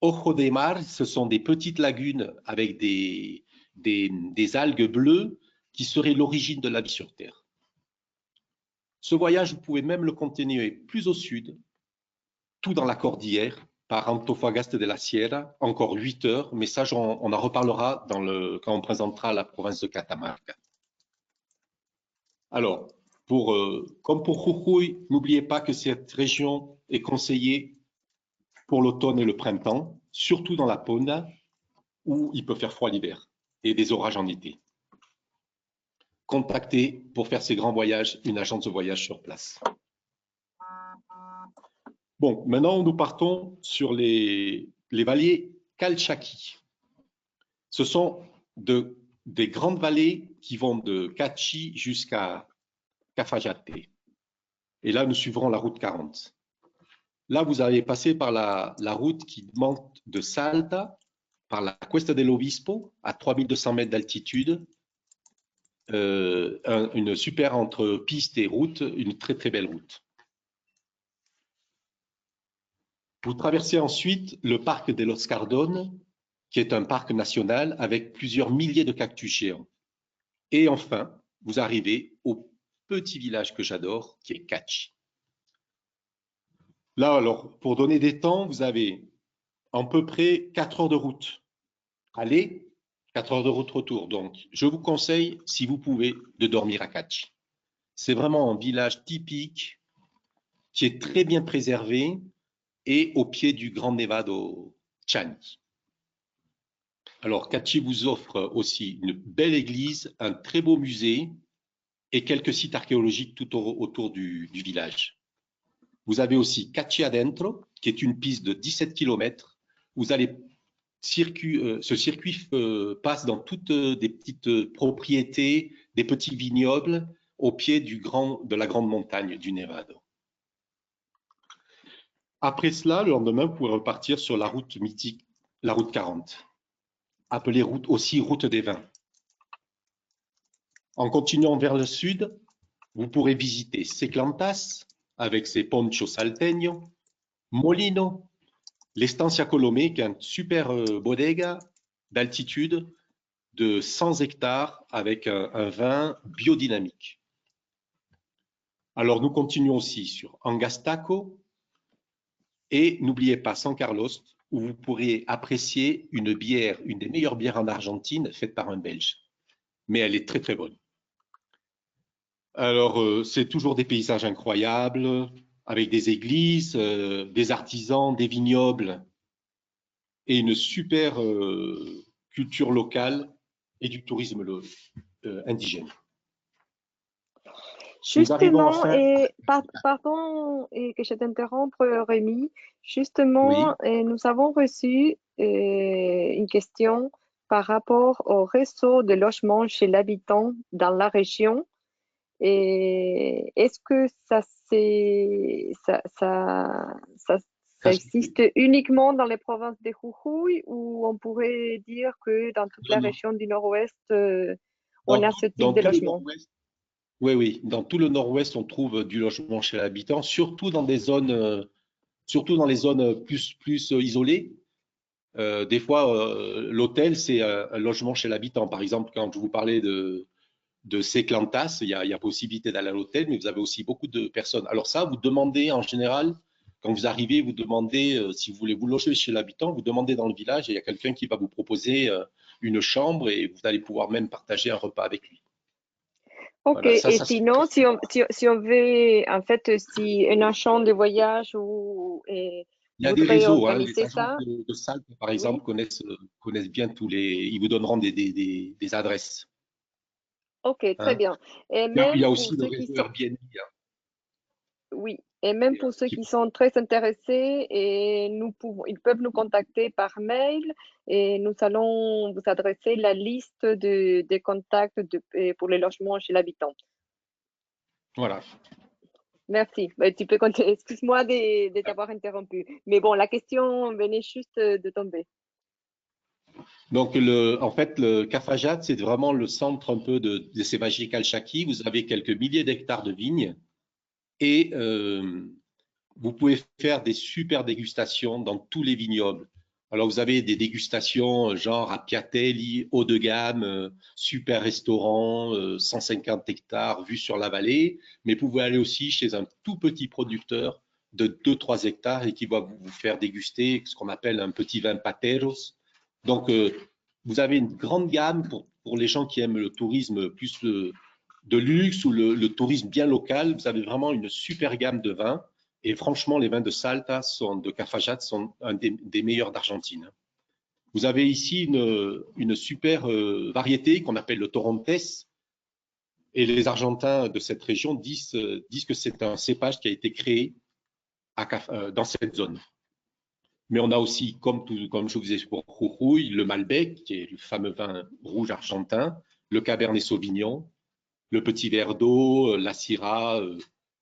[SPEAKER 2] Ojo de Mar, ce sont des petites lagunes avec des algues bleues qui seraient l'origine de la vie sur Terre. Ce voyage, vous pouvez même le continuer plus au sud, tout dans la cordillère, par Antofagasta de la Sierra, encore 8 heures, mais ça, on en reparlera quand on présentera la province de Catamarca. Alors, comme pour Jujuy, n'oubliez pas que cette région est conseillée pour l'automne et le printemps, surtout dans la Puna, où il peut faire froid l'hiver et des orages en été. Contactez pour faire ces grands voyages une agence de voyage sur place. Bon, maintenant nous partons sur les vallées Calchaquí. Ce sont des grandes vallées qui vont de Cachi jusqu'à Cafayate. Et là, nous suivrons la route 40. Là, vous allez passer par la route qui monte de Salta, par la Cuesta del Obispo, à 3200 mètres d'altitude. Une super entre piste et route, une très très belle route. Vous traversez ensuite le parc de Los Cardones, qui est un parc national avec plusieurs milliers de cactus géants. Et enfin, vous arrivez au petit village que j'adore, qui est Cachi. Là, alors, pour donner des temps, vous avez à peu près 4 heures de route. Aller, 4 heures de route retour. Donc, je vous conseille, si vous pouvez, de dormir à Cachi. C'est vraiment un village typique qui est très bien préservé et au pied du Grand Nevado Chani. Alors, Cachi vous offre aussi une belle église, un très beau musée et quelques sites archéologiques tout autour du village. Vous avez aussi Cachi Adentro, qui est une piste de 17 km. Vous allez ce circuit passe dans toutes des petites propriétés, des petits vignobles au pied de la grande montagne du Nevado. Après cela, le lendemain, vous pouvez repartir sur la route mythique, la route 40, appelée aussi route des vins. En continuant vers le sud, vous pourrez visiter Seclantas avec ses ponchos salteños, Molino, l'Estancia Colomé, qui est une super bodega d'altitude de 100 hectares avec un vin biodynamique. Alors, nous continuons aussi sur Angastaco et n'oubliez pas San Carlos, où vous pourrez apprécier une bière, une des meilleures bières en Argentine, faite par un Belge. Mais elle est très, très bonne. Alors, c'est toujours des paysages incroyables, avec des églises, des artisans, des vignobles et une super culture locale et du tourisme indigène. Nous arrivons
[SPEAKER 1] Justement,
[SPEAKER 2] enfin.
[SPEAKER 1] et pardon et que je t'interrompe, Rémi.
[SPEAKER 2] Oui,
[SPEAKER 1] Justement, nous avons reçu une question par rapport au réseau de logement chez l'habitant dans la région. Et est-ce que ça, ça existe uniquement dans les provinces de Jujuy ou on pourrait dire que dans toute la
[SPEAKER 2] non,
[SPEAKER 1] région du Nord-Ouest, on
[SPEAKER 2] dans,
[SPEAKER 1] a ce type
[SPEAKER 2] dans
[SPEAKER 1] de
[SPEAKER 2] tout le
[SPEAKER 1] logement?
[SPEAKER 2] nord-ouest. Oui, oui, dans tout le nord-ouest, on trouve du logement chez l'habitant, surtout dans des zones, surtout dans les zones plus isolées. Des fois, l'hôtel, c'est un logement chez l'habitant. Par exemple, quand je vous parlais de Seclantas, il y a possibilité d'aller à l'hôtel, mais vous avez aussi beaucoup de personnes. Alors ça, vous demandez en général, quand vous arrivez, vous demandez, si vous voulez vous loger chez l'habitant, vous demandez dans le village et il y a quelqu'un qui va vous proposer une chambre et vous allez pouvoir même partager un repas avec lui.
[SPEAKER 1] Ok,
[SPEAKER 2] Voilà,
[SPEAKER 1] et
[SPEAKER 2] ça se fait très
[SPEAKER 1] sinon,
[SPEAKER 2] souvent.
[SPEAKER 1] si on veut, en fait, si un agent de voyage ou,
[SPEAKER 2] Il y a des
[SPEAKER 1] voudrait
[SPEAKER 2] réseaux, hein, les
[SPEAKER 1] organiser
[SPEAKER 2] agences
[SPEAKER 1] ça,
[SPEAKER 2] de salles, par exemple,
[SPEAKER 1] oui,
[SPEAKER 2] connaissent bien tous les. Ils vous donneront des adresses.
[SPEAKER 1] ok, très
[SPEAKER 2] Hein.
[SPEAKER 1] bien. Et
[SPEAKER 2] Il y
[SPEAKER 1] même
[SPEAKER 2] a
[SPEAKER 1] pour
[SPEAKER 2] aussi le
[SPEAKER 1] ceux qui
[SPEAKER 2] réseau
[SPEAKER 1] sont,
[SPEAKER 2] Airbnb, hein,
[SPEAKER 1] oui, et même pour ceux
[SPEAKER 2] qui
[SPEAKER 1] qui sont très intéressés, et ils peuvent nous contacter par mail et nous allons vous adresser la liste des contacts pour les logements chez l'habitant.
[SPEAKER 2] voilà.
[SPEAKER 1] Merci. Tu peux continuer. Excuse-moi de t'avoir interrompu. Mais bon, la question venait juste de tomber.
[SPEAKER 2] Donc, en fait, le Cafajat, c'est vraiment le centre un peu de ces magiques Calchaki. Vous avez quelques milliers d'hectares de vignes et vous pouvez faire des super dégustations dans tous les vignobles. Alors, vous avez des dégustations genre à Piatelli, haut de gamme, super restaurant, 150 hectares, vue sur la vallée, mais vous pouvez aller aussi chez un tout petit producteur de 2-3 hectares et qui va vous faire déguster ce qu'on appelle un petit vin pateros. Donc, vous avez une grande gamme pour les gens qui aiment le tourisme plus de luxe ou le tourisme bien local. Vous avez vraiment une super gamme de vins. Et franchement, les vins de Salta, de Cafajat, sont un des meilleurs d'Argentine. Vous avez ici une super variété qu'on appelle le Torontes. Et les Argentins de cette région disent que c'est un cépage qui a été créé dans cette zone. Mais on a aussi, comme je vous disais pour Jujuy, le Malbec, qui est le fameux vin rouge argentin, le Cabernet Sauvignon, le Petit Verdot, la Syrah.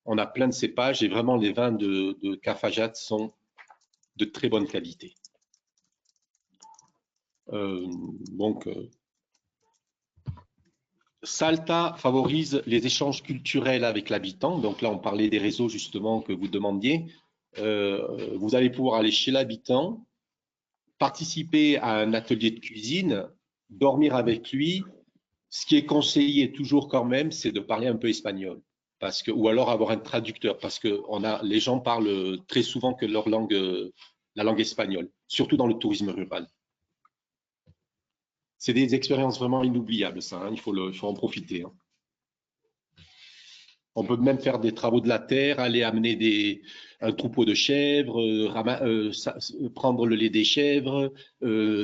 [SPEAKER 2] On a plein de cépages et vraiment les vins de Cafajat sont de très bonne qualité. Euh, donc, Salta favorise les échanges culturels avec l'habitant. Donc là, on parlait des réseaux justement que vous demandiez. Vous allez pouvoir aller chez l'habitant, participer à un atelier de cuisine, dormir avec lui. Ce qui est conseillé toujours quand même, c'est de parler un peu espagnol. Ou alors avoir un traducteur, parce que les gens parlent très souvent que leur langue, la langue espagnole, surtout dans le tourisme rural. C'est des expériences vraiment inoubliables, ça. Hein, il faut en profiter. Hein. On peut même faire des travaux de la terre, aller amener un troupeau de chèvres, prendre le lait des chèvres,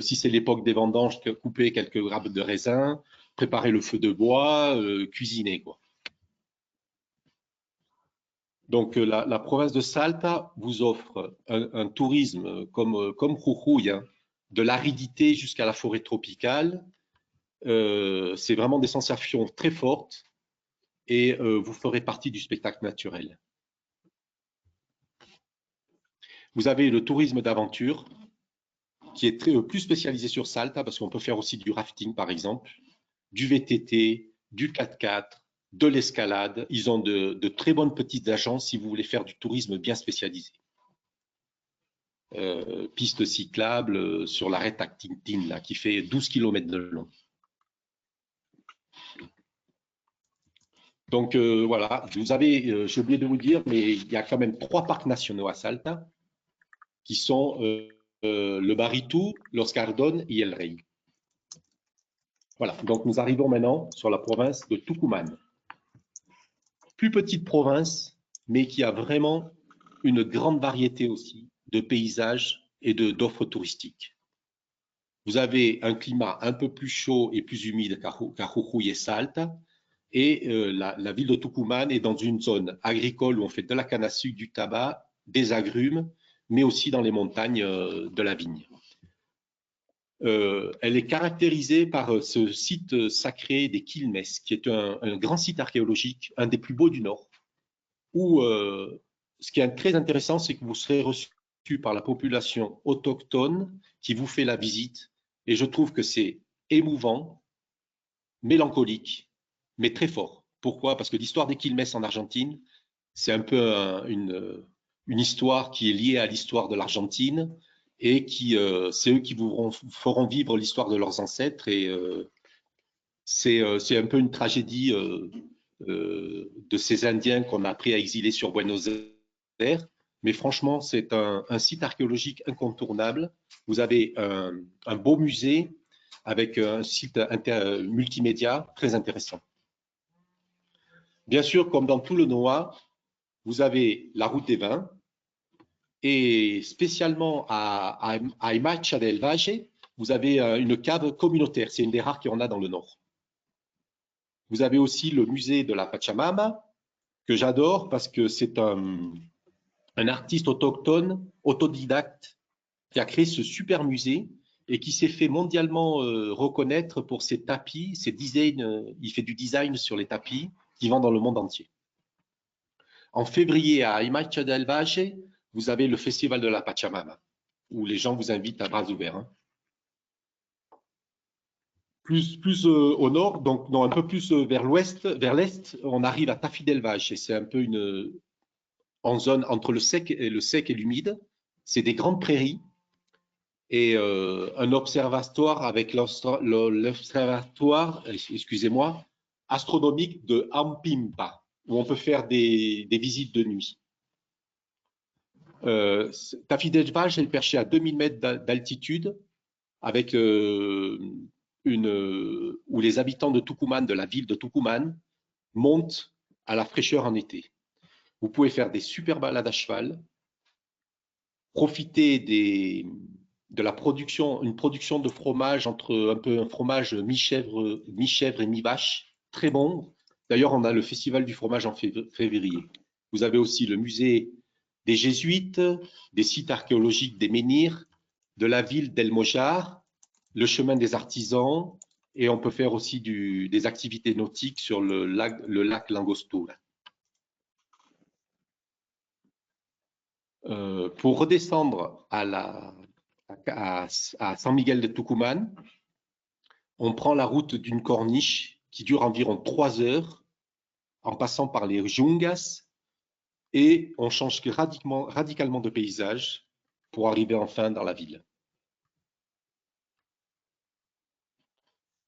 [SPEAKER 2] si c'est l'époque des vendanges, couper quelques grappes de raisin, préparer le feu de bois, cuisiner, quoi. Donc, la province de Salta vous offre un tourisme comme Jujuy, hein, de l'aridité jusqu'à la forêt tropicale. C'est vraiment des sensations très fortes et vous ferez partie du spectacle naturel. Vous avez le tourisme d'aventure qui est plus spécialisé sur Salta parce qu'on peut faire aussi du rafting, par exemple, du VTT, du 4x4, de l'escalade. Ils ont de très bonnes petites agences si vous voulez faire du tourisme bien spécialisé. Piste cyclable sur l'arrêt Tactintin, là, qui fait 12 km de long. Donc voilà, vous avez, j'ai oublié de vous dire, mais il y a quand même 3 parcs nationaux à Salta qui sont le Baritou, Los Cardón et El Rey. Voilà, donc nous arrivons maintenant sur la province de Tucumán. Plus petite province, mais qui a vraiment une grande variété aussi de paysages et d'offres touristiques. Vous avez un climat un peu plus chaud et plus humide qu'à Jujuy et Salta. Et la ville de Tucumán est dans une zone agricole où on fait de la canne à sucre, du tabac, des agrumes, mais aussi dans les montagnes de la vigne. Elle est caractérisée par ce site sacré des Quilmes, qui est un grand site archéologique, un des plus beaux du Nord, où ce qui est très intéressant, c'est que vous serez reçu par la population autochtone qui vous fait la visite. Et je trouve que c'est émouvant, mélancolique, mais très fort. Pourquoi? Parce que l'histoire des Quilmes en Argentine, c'est un peu une histoire qui est liée à l'histoire de l'Argentine et c'est eux qui vous feront vivre l'histoire de leurs ancêtres. Et c'est un peu une tragédie de ces Indiens qu'on a appris à exiler sur Buenos Aires. Mais franchement, c'est un site archéologique incontournable. Vous avez un beau musée avec un site multimédia très intéressant. Bien sûr, comme dans tout le NOA, vous avez la route des vins et spécialement à Aymacha del Valle, vous avez une cave communautaire. C'est une des rares qu'il y en a dans le Nord. Vous avez aussi le musée de la Pachamama, que j'adore parce que c'est un artiste autochtone, autodidacte, qui a créé ce super musée et qui s'est fait mondialement reconnaître pour ses tapis, ses designs. Il fait du design sur les tapis qui vend dans le monde entier. En février, à Aymacha del Valle, vous avez le festival de la Pachamama, où les gens vous invitent à bras ouverts. Hein. Plus au nord, donc non, un peu plus vers l'est, on arrive à Tafí del Valle. C'est un peu en zone entre le sec et l'humide. C'est des grandes prairies et un observatoire avec l'observatoire, excusez-moi, astronomique de Ampimpa, où on peut faire des visites de nuit. Tafí del Valle est perché à 2000 mètres d'altitude, avec où les habitants de Tucumán, de la ville de Tucumán, montent à la fraîcheur en été. Vous pouvez faire des super balades à cheval, profiter de la production, une production de fromage entre un peu un fromage mi-chèvre et mi-vache, très bon. D'ailleurs, on a le festival du fromage en février. Vous avez aussi le musée des Jésuites, des sites archéologiques des menhirs, de la ville d'El Mojar, le chemin des artisans, et on peut faire aussi des activités nautiques sur le lac Langostura. Pour redescendre à San Miguel de Tucumán, on prend la route d'une corniche qui dure environ 3 heures en passant par les Yungas et on change radicalement de paysage pour arriver enfin dans la ville.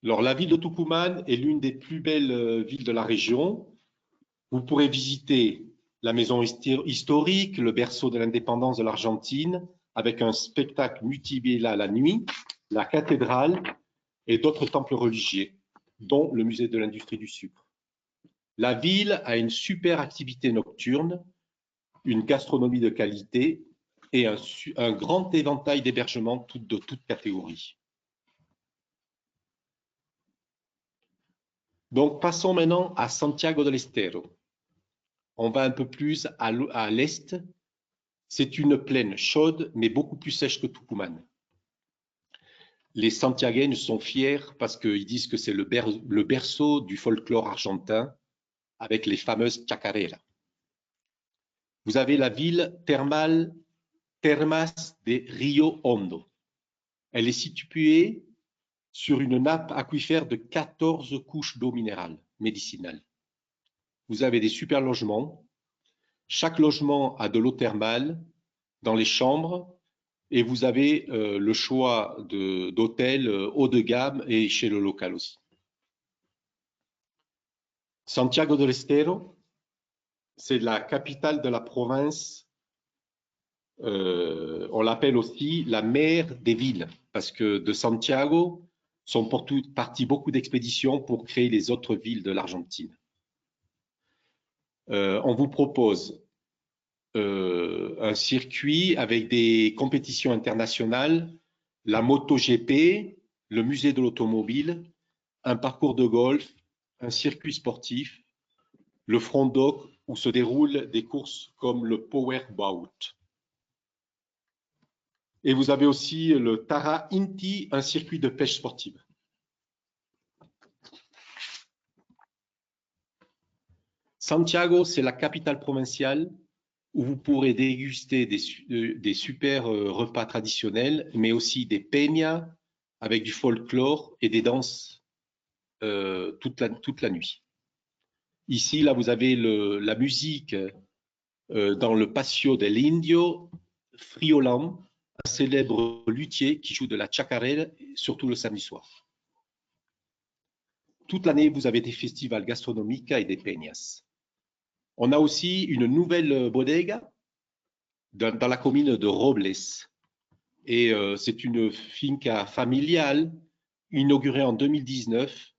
[SPEAKER 2] Alors, la ville de Tucumán est l'une des plus belles villes de la région. Vous pourrez visiter la maison historique, le berceau de l'indépendance de l'Argentine, avec un spectacle multimédia la nuit, la cathédrale et d'autres temples religieux, dont le musée de l'industrie du sucre. La ville a une super activité nocturne, une gastronomie de qualité et un grand éventail d'hébergements de toutes catégories. Donc, passons maintenant à Santiago del Estero. On va un peu plus à l'est. C'est une plaine chaude, mais beaucoup plus sèche que Tucumán. Les Santiagueños sont fiers parce qu'ils disent que c'est le berceau du folklore argentin avec les fameuses chacareras. Vous avez la ville thermale Termas de Rio Hondo. Elle est située sur une nappe aquifère de 14 couches d'eau minérale médicinale. Vous avez des super logements. Chaque logement a de l'eau thermale dans les chambres et vous avez le choix d'hôtels haut de gamme et chez le local aussi. Santiago del Estero, c'est la capitale de la province. On l'appelle aussi la mère des villes parce que de Santiago sont partis beaucoup d'expéditions pour créer les autres villes de l'Argentine. On vous propose un circuit avec des compétitions internationales, la MotoGP, le musée de l'automobile, un parcours de golf, un circuit sportif, le front dock où se déroulent des courses comme le Powerboat. Et vous avez aussi le Tara Inti, un circuit de pêche sportive. Santiago, c'est la capitale provinciale où vous pourrez déguster des super repas traditionnels, mais aussi des peñas avec du folklore et des danses toute la nuit. Ici, là, vous avez la musique dans le Patio del Indio, Friolan, un célèbre luthier qui joue de la chacarera, surtout le samedi soir. Toute l'année, vous avez des festivals gastronomiques et des peñas. On a aussi une nouvelle bodega dans la commune de Robles. Et c'est une finca familiale inaugurée en 2019.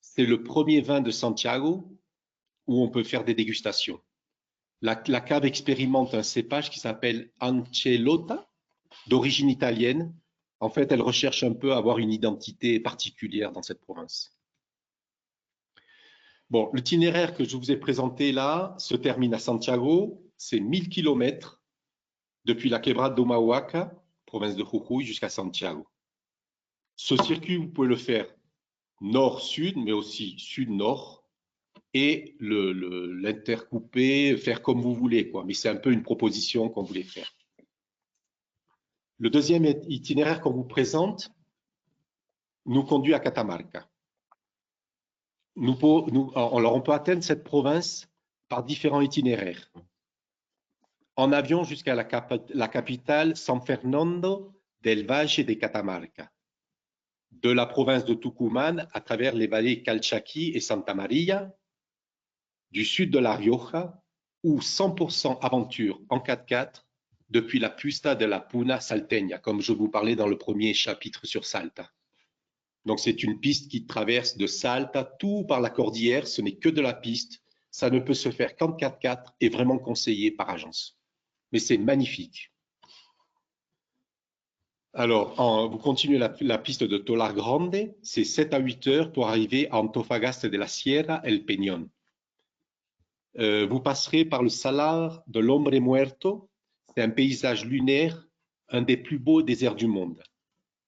[SPEAKER 2] C'est le premier vin de Santiago où on peut faire des dégustations. La cave expérimente un cépage qui s'appelle Ancelotta, d'origine italienne. En fait, elle recherche un peu à avoir une identité particulière dans cette province. Bon, l'itinéraire que je vous ai présenté là se termine à Santiago. C'est 1000 km depuis la Quebrada do Mauaca, province de Jujuy, jusqu'à Santiago. Ce circuit, vous pouvez le faire nord-sud, mais aussi sud-nord, et l'intercouper, faire comme vous voulez, quoi. Mais c'est un peu une proposition qu'on voulait faire. Le deuxième itinéraire qu'on vous présente nous conduit à Catamarca. Alors, on peut atteindre cette province par différents itinéraires. En avion jusqu'à la capitale San Fernando del Valle de Catamarca, de la province de Tucumán à travers les vallées Calchaquí et Santa Maria, du sud de La Rioja, ou 100% aventure en 4x4 depuis la Pusta de la Puna Salteña, comme je vous parlais dans le premier chapitre sur Salta. Donc c'est une piste qui traverse de Salta, tout par la cordillère, ce n'est que de la piste, ça ne peut se faire qu'en 4x4 et vraiment conseillé par agence. Mais c'est magnifique. Alors, vous continuez la piste de Tolar Grande, c'est 7 à 8 heures pour arriver à Antofagasta de la Sierra, El Peñón. Vous passerez par le Salar de l'Hombre Muerto, c'est un paysage lunaire, un des plus beaux déserts du monde.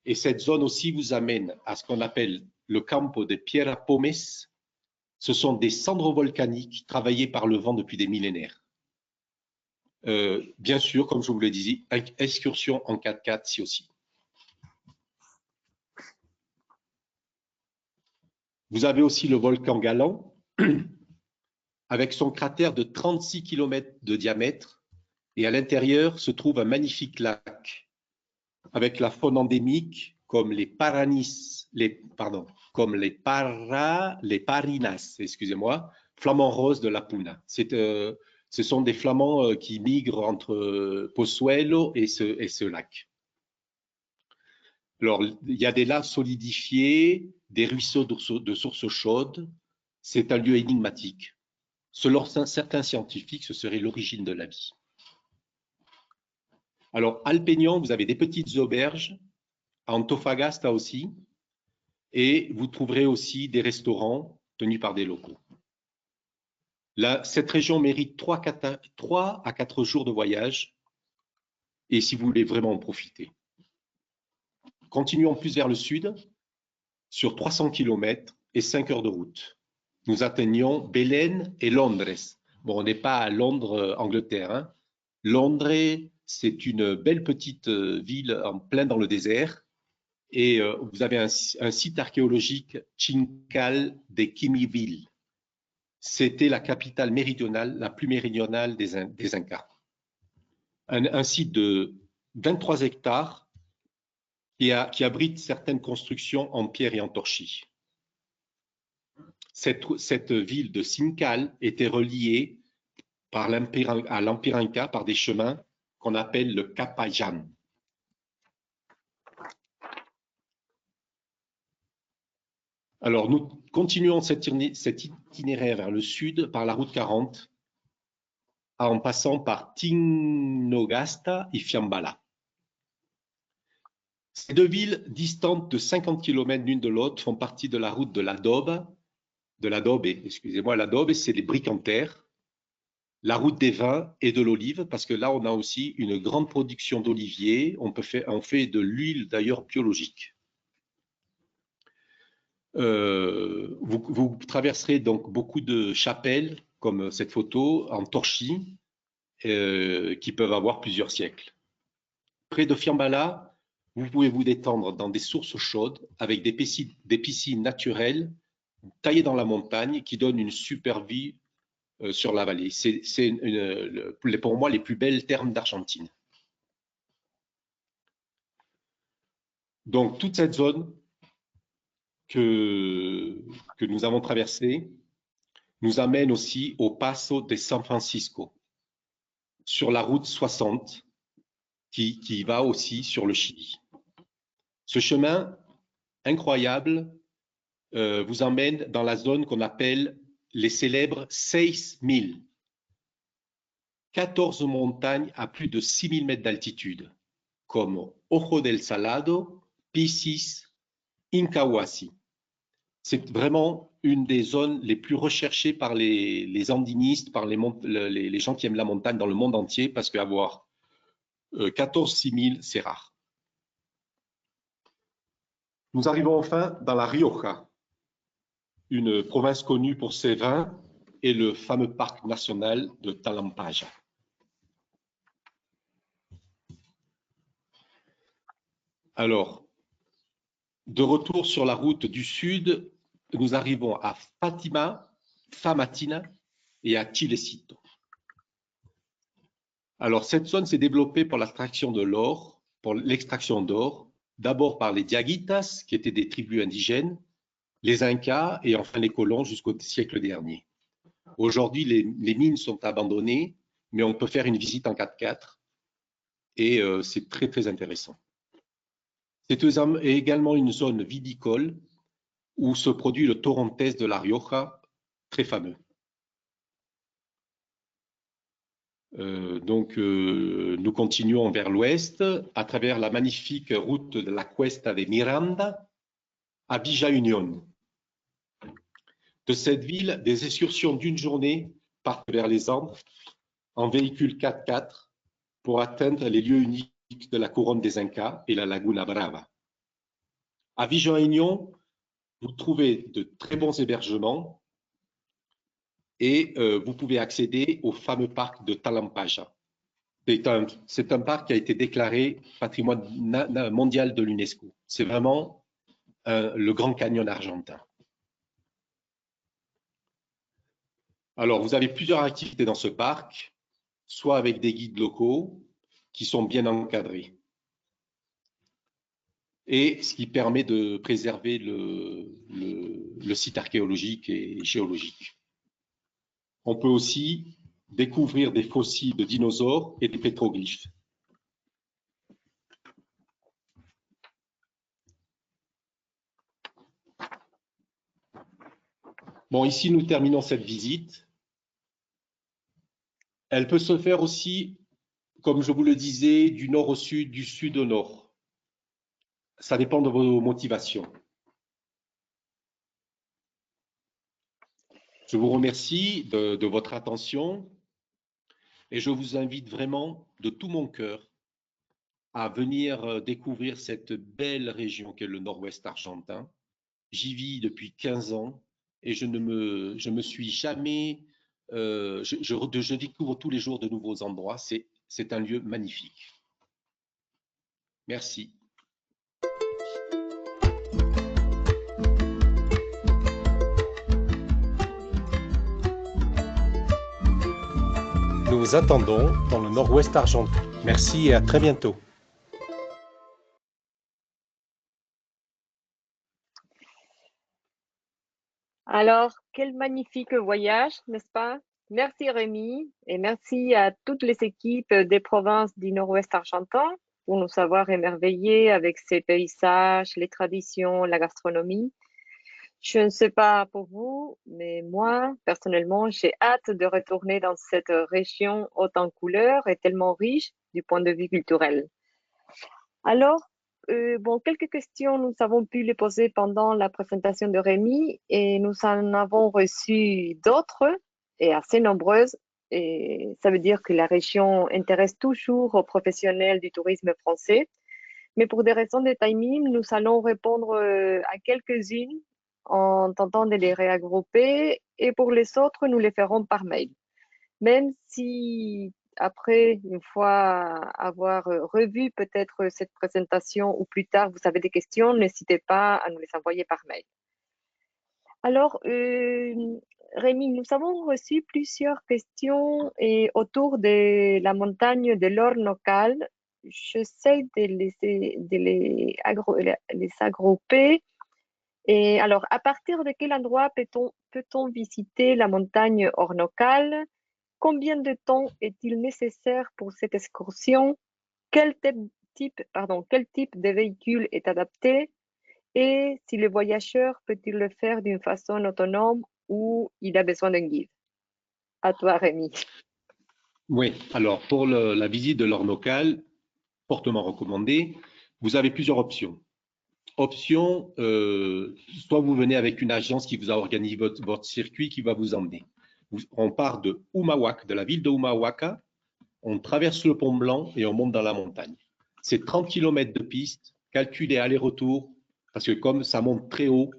[SPEAKER 2] Et cette zone aussi vous amène à ce qu'on appelle le Campo de Piedra Pomes. Ce sont des cendres volcaniques travaillées par le vent depuis des millénaires. Bien sûr, comme je vous le disais, excursion en 4x4, si aussi. Vous avez aussi le volcan Galan, avec son cratère de 36 km de diamètre, et à l'intérieur se trouve un magnifique lac, avec la faune endémique, comme les parinas, excusez-moi, flamands roses de la Puna. Ce sont des flamands qui migrent entre Pozuelo et ce lac. Alors, il y a des lacs solidifiés, des ruisseaux de sources chaudes. C'est un lieu énigmatique. Selon certains scientifiques, ce serait l'origine de la vie. Alors, à El Peñón, vous avez des petites auberges, à Antofagasta aussi, et vous trouverez aussi des restaurants tenus par des locaux. Cette région mérite 3 à 4 jours de voyage, et si vous voulez vraiment en profiter. Continuons plus vers le sud, sur 300 km et 5 heures de route. Nous atteignons Belém et Londres. Bon, on n'est pas à Londres, Angleterre. Hein. Londres, c'est une belle petite ville en plein dans le désert. Et vous avez un site archéologique, Chincal de Quimiville. C'était la capitale méridionale, la plus méridionale des Incas. Un site de 23 hectares qui abrite certaines constructions en pierre et en torchis. Cette ville de Chincal était reliée à l'Empire Inca par des chemins qu'on appelle le Capayán. Alors, nous continuons cet itinéraire vers le sud par la route 40 en passant par Tinogasta et Fiambala. Ces deux villes, distantes de 50 km l'une de l'autre, font partie de la route de l'adobe, excusez-moi, l'adobe, c'est les briques en terre, la route des vins et de l'olive, parce que là, on a aussi une grande production d'oliviers. On fait de l'huile d'ailleurs biologique. Vous traverserez donc beaucoup de chapelles, comme cette photo, en torchis, qui peuvent avoir plusieurs siècles. Près de Fiambala, vous pouvez vous détendre dans des sources chaudes avec des piscines naturelles taillées dans la montagne qui donnent une super vue sur la vallée. C'est pour moi les plus belles thermes d'Argentine. Donc toute cette zone que nous avons traversée nous amène aussi au Paso de San Francisco, sur la route 60, qui va aussi sur le Chili. Ce chemin incroyable vous emmène dans la zone qu'on appelle les célèbres 6000. 14 montagnes à plus de 6000 mètres d'altitude, comme Ojo del Salado, Pisis, Incahuasi. C'est vraiment une des zones les plus recherchées par les andinistes, par les gens qui aiment la montagne dans le monde entier, parce qu'avoir 14-6000, c'est rare. Nous arrivons enfin dans la Rioja, une province connue pour ses vins et le fameux parc national de Talampaya. Alors, de retour sur la route du sud, nous arrivons à Famatina et à Chilecito. Alors, cette zone s'est développée pour l'extraction de l'or, d'abord par les Diaguitas, qui étaient des tribus indigènes, les Incas et enfin les colons jusqu'au siècle dernier. Aujourd'hui, les mines sont abandonnées, mais on peut faire une visite en 4x4 et c'est très, très intéressant. C'est également une zone viticole où se produit le Torrontés de la Rioja, très fameux. Nous continuons vers l'ouest à travers la magnifique route de la Cuesta de Miranda à Villa Unión. De cette ville, des excursions d'une journée partent vers les Andes en véhicule 4x4 pour atteindre les lieux uniques de la couronne des Incas et la Laguna Brava. À Villa Unión, vous trouvez de très bons hébergements et vous pouvez accéder au fameux parc de Talampaya. C'est un parc qui a été déclaré patrimoine mondial de l'UNESCO. C'est vraiment le Grand Canyon argentin. Alors, vous avez plusieurs activités dans ce parc, soit avec des guides locaux qui sont bien encadrés, et ce qui permet de préserver le site archéologique et géologique. On peut aussi découvrir des fossiles de dinosaures et des pétroglyphes. Bon, ici, nous terminons cette visite. Elle peut se faire aussi, comme je vous le disais, du nord au sud, du sud au nord. Ça dépend de vos motivations. Je vous remercie de votre attention et je vous invite vraiment de tout mon cœur à venir découvrir cette belle région qu'est le nord-ouest argentin. J'y vis depuis 15 ans et je me suis jamais... je découvre tous les jours de nouveaux endroits. C'est un lieu magnifique. Merci. Nous vous attendons dans le nord-ouest argentin. Merci et à très bientôt.
[SPEAKER 1] Alors, quel magnifique voyage, n'est-ce pas? Merci Rémi et merci à toutes les équipes des provinces du nord-ouest argentin pour nous avoir émerveillés avec ces paysages, les traditions, la gastronomie. Je ne sais pas pour vous, mais moi, personnellement, j'ai hâte de retourner dans cette région haute en couleurs et tellement riche du point de vue culturel. Alors, bon, quelques questions, nous avons pu les poser pendant la présentation de Rémi et nous en avons reçu d'autres et assez nombreuses. Et ça veut dire que la région intéresse toujours aux professionnels du tourisme français. Mais pour des raisons de timing, nous allons répondre à quelques-unes en tentant de les regrouper et pour les autres, nous les ferons par mail. Même si après, une fois avoir revu peut-être cette présentation ou plus tard, vous avez des questions, n'hésitez pas à nous les envoyer par mail. Alors, Rémi, nous avons reçu plusieurs questions et autour de la montagne de l'Ornocal. J'essaie de les agrouper. Et alors, à partir de quel endroit peut-on visiter la montagne Ornocal? Combien de temps est-il nécessaire pour cette excursion? Quel type de véhicule est adapté? Et si le voyageur peut-il le faire d'une façon autonome ou il a besoin d'un guide? À toi, Rémi.
[SPEAKER 2] Oui, alors pour la visite de l'Ornocal, fortement recommandée, vous avez plusieurs options. Option, soit vous venez avec une agence qui vous a organisé votre circuit qui va vous emmener. On part de Humahuaca, de la ville de Humahuaca, on traverse le Pont Blanc et on monte dans la montagne. C'est 30 km de piste, calculé aller-retour, parce que comme ça monte très haut,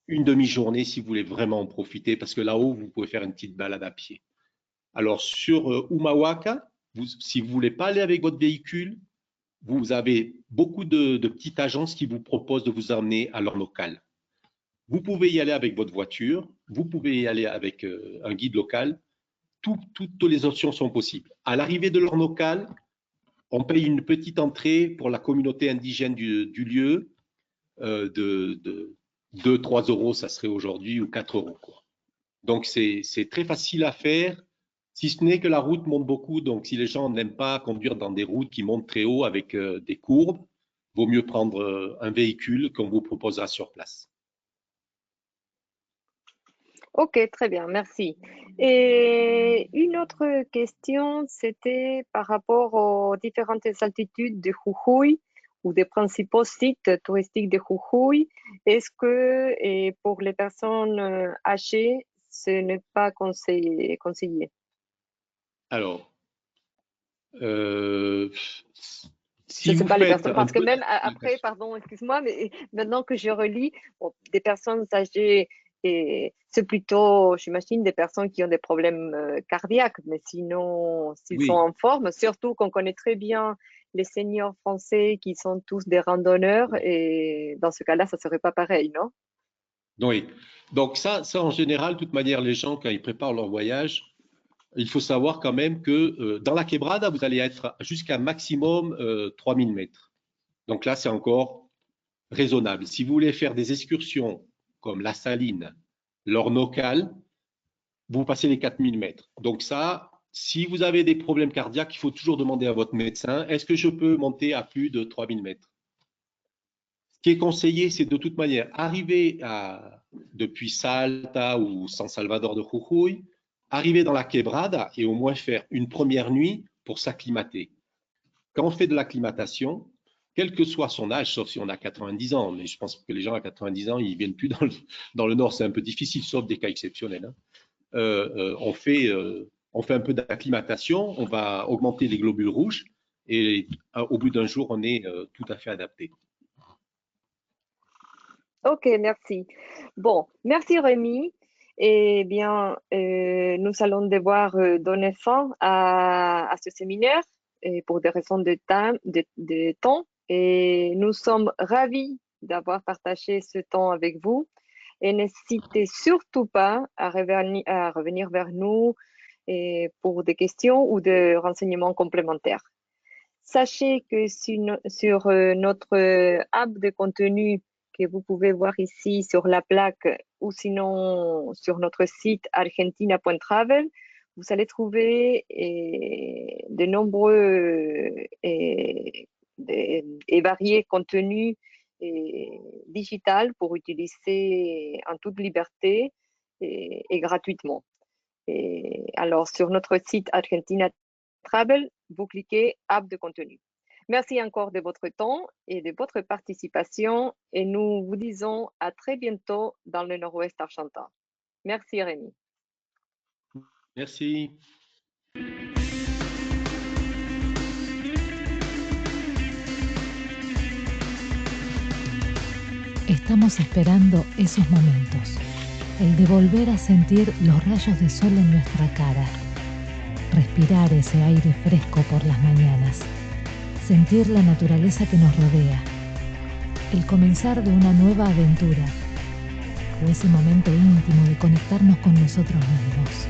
[SPEAKER 2] une demi-journée si vous voulez vraiment en profiter, parce que là-haut, vous pouvez faire une petite balade à pied. Alors sur Humahuaca, si vous ne voulez pas aller avec votre véhicule, vous avez beaucoup de petites agences qui vous proposent de vous emmener à leur local. Vous pouvez y aller avec votre voiture, vous pouvez y aller avec un guide local. Toutes les options sont possibles. À l'arrivée de leur local, on paye une petite entrée pour la communauté indigène du lieu de 2-3 euros, ça serait aujourd'hui, ou 4 euros, quoi. Donc, c'est très facile à faire, si ce n'est que la route monte beaucoup. Donc, si les gens n'aiment pas conduire dans des routes qui montent très haut avec des courbes, vaut mieux prendre un véhicule qu'on vous proposera sur place.
[SPEAKER 1] Ok, très bien, merci. Et une autre question, c'était par rapport aux différentes altitudes de Jujuy ou des principaux sites touristiques de Jujuy. Est-ce que et pour les personnes âgées, ce n'est pas conseillé?
[SPEAKER 2] Alors,
[SPEAKER 1] Je
[SPEAKER 2] si
[SPEAKER 1] ne sais
[SPEAKER 2] vous
[SPEAKER 1] pas les
[SPEAKER 2] faites
[SPEAKER 1] personnes,
[SPEAKER 2] un
[SPEAKER 1] parce que
[SPEAKER 2] peu
[SPEAKER 1] même après, pardon, excuse-moi, mais maintenant que je relis, bon, des personnes âgées, et c'est plutôt, j'imagine, des personnes qui ont des problèmes cardiaques, mais sinon, s'ils sont
[SPEAKER 2] oui,
[SPEAKER 1] en forme, surtout qu'on connaît très bien les seniors français qui sont tous des randonneurs, et dans ce cas-là, ça ne serait pas pareil, non?
[SPEAKER 2] oui. Donc ça, en général, de toute manière, les gens, quand ils préparent leur voyage, il faut savoir quand même que dans la quebrada, vous allez être jusqu'à maximum 3000 mètres. Donc là, c'est encore raisonnable. Si vous voulez faire des excursions comme la Saline, l'Ornocal, vous passez les 4000 mètres. Donc ça, si vous avez des problèmes cardiaques, il faut toujours demander à votre médecin, est-ce que je peux monter à plus de 3000 mètres? Ce qui est conseillé, c'est de toute manière arriver depuis Salta ou San Salvador de Jujuy, arriver dans la quebrada et au moins faire une première nuit pour s'acclimater. Quand on fait de l'acclimatation, quel que soit son âge, sauf si on a 90 ans, mais je pense que les gens à 90 ans, ils ne viennent plus dans le nord, c'est un peu difficile, sauf des cas exceptionnels, hein. On fait un peu d'acclimatation, on va augmenter les globules rouges et au bout d'un jour, on est tout à fait adapté.
[SPEAKER 1] Ok, merci. Bon, merci Rémi. Eh bien, nous allons devoir donner fin à ce séminaire et pour des raisons de temps. Et nous sommes ravis d'avoir partagé ce temps avec vous. Et n'hésitez surtout pas à revenir vers nous pour des questions ou des renseignements complémentaires. Sachez que sur notre app de contenu que vous pouvez voir ici sur la plaque ou sinon sur notre site argentina.travel, vous allez trouver de nombreux et variés contenus digital pour utiliser en toute liberté et gratuitement. Alors, sur notre site Argentina Travel, vous cliquez App de contenu. Merci encore de votre temps et de votre participation et nous vous disons à très bientôt dans le nord-ouest argentin. Merci Rémi.
[SPEAKER 2] Merci.
[SPEAKER 4] Estamos esperando esos momentos, el de volver a sentir los rayos de sol en nuestra cara, respirar ese aire fresco por las mañanas, sentir la naturaleza que nos rodea, el comenzar de una nueva aventura o ese momento íntimo de conectarnos con nosotros mismos.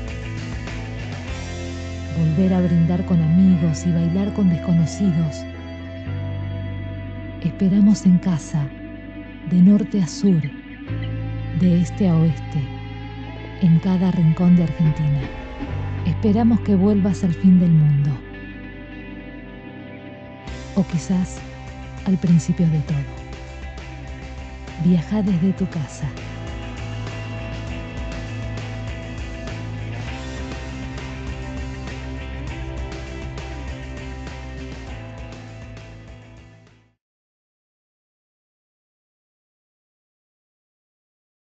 [SPEAKER 4] Volver a brindar con amigos y bailar con desconocidos. Esperamos en casa, de norte a sur, de este a oeste, en cada rincón de Argentina. Esperamos que vuelvas al fin del mundo. O quizás al principio de todo. Viaja desde tu casa.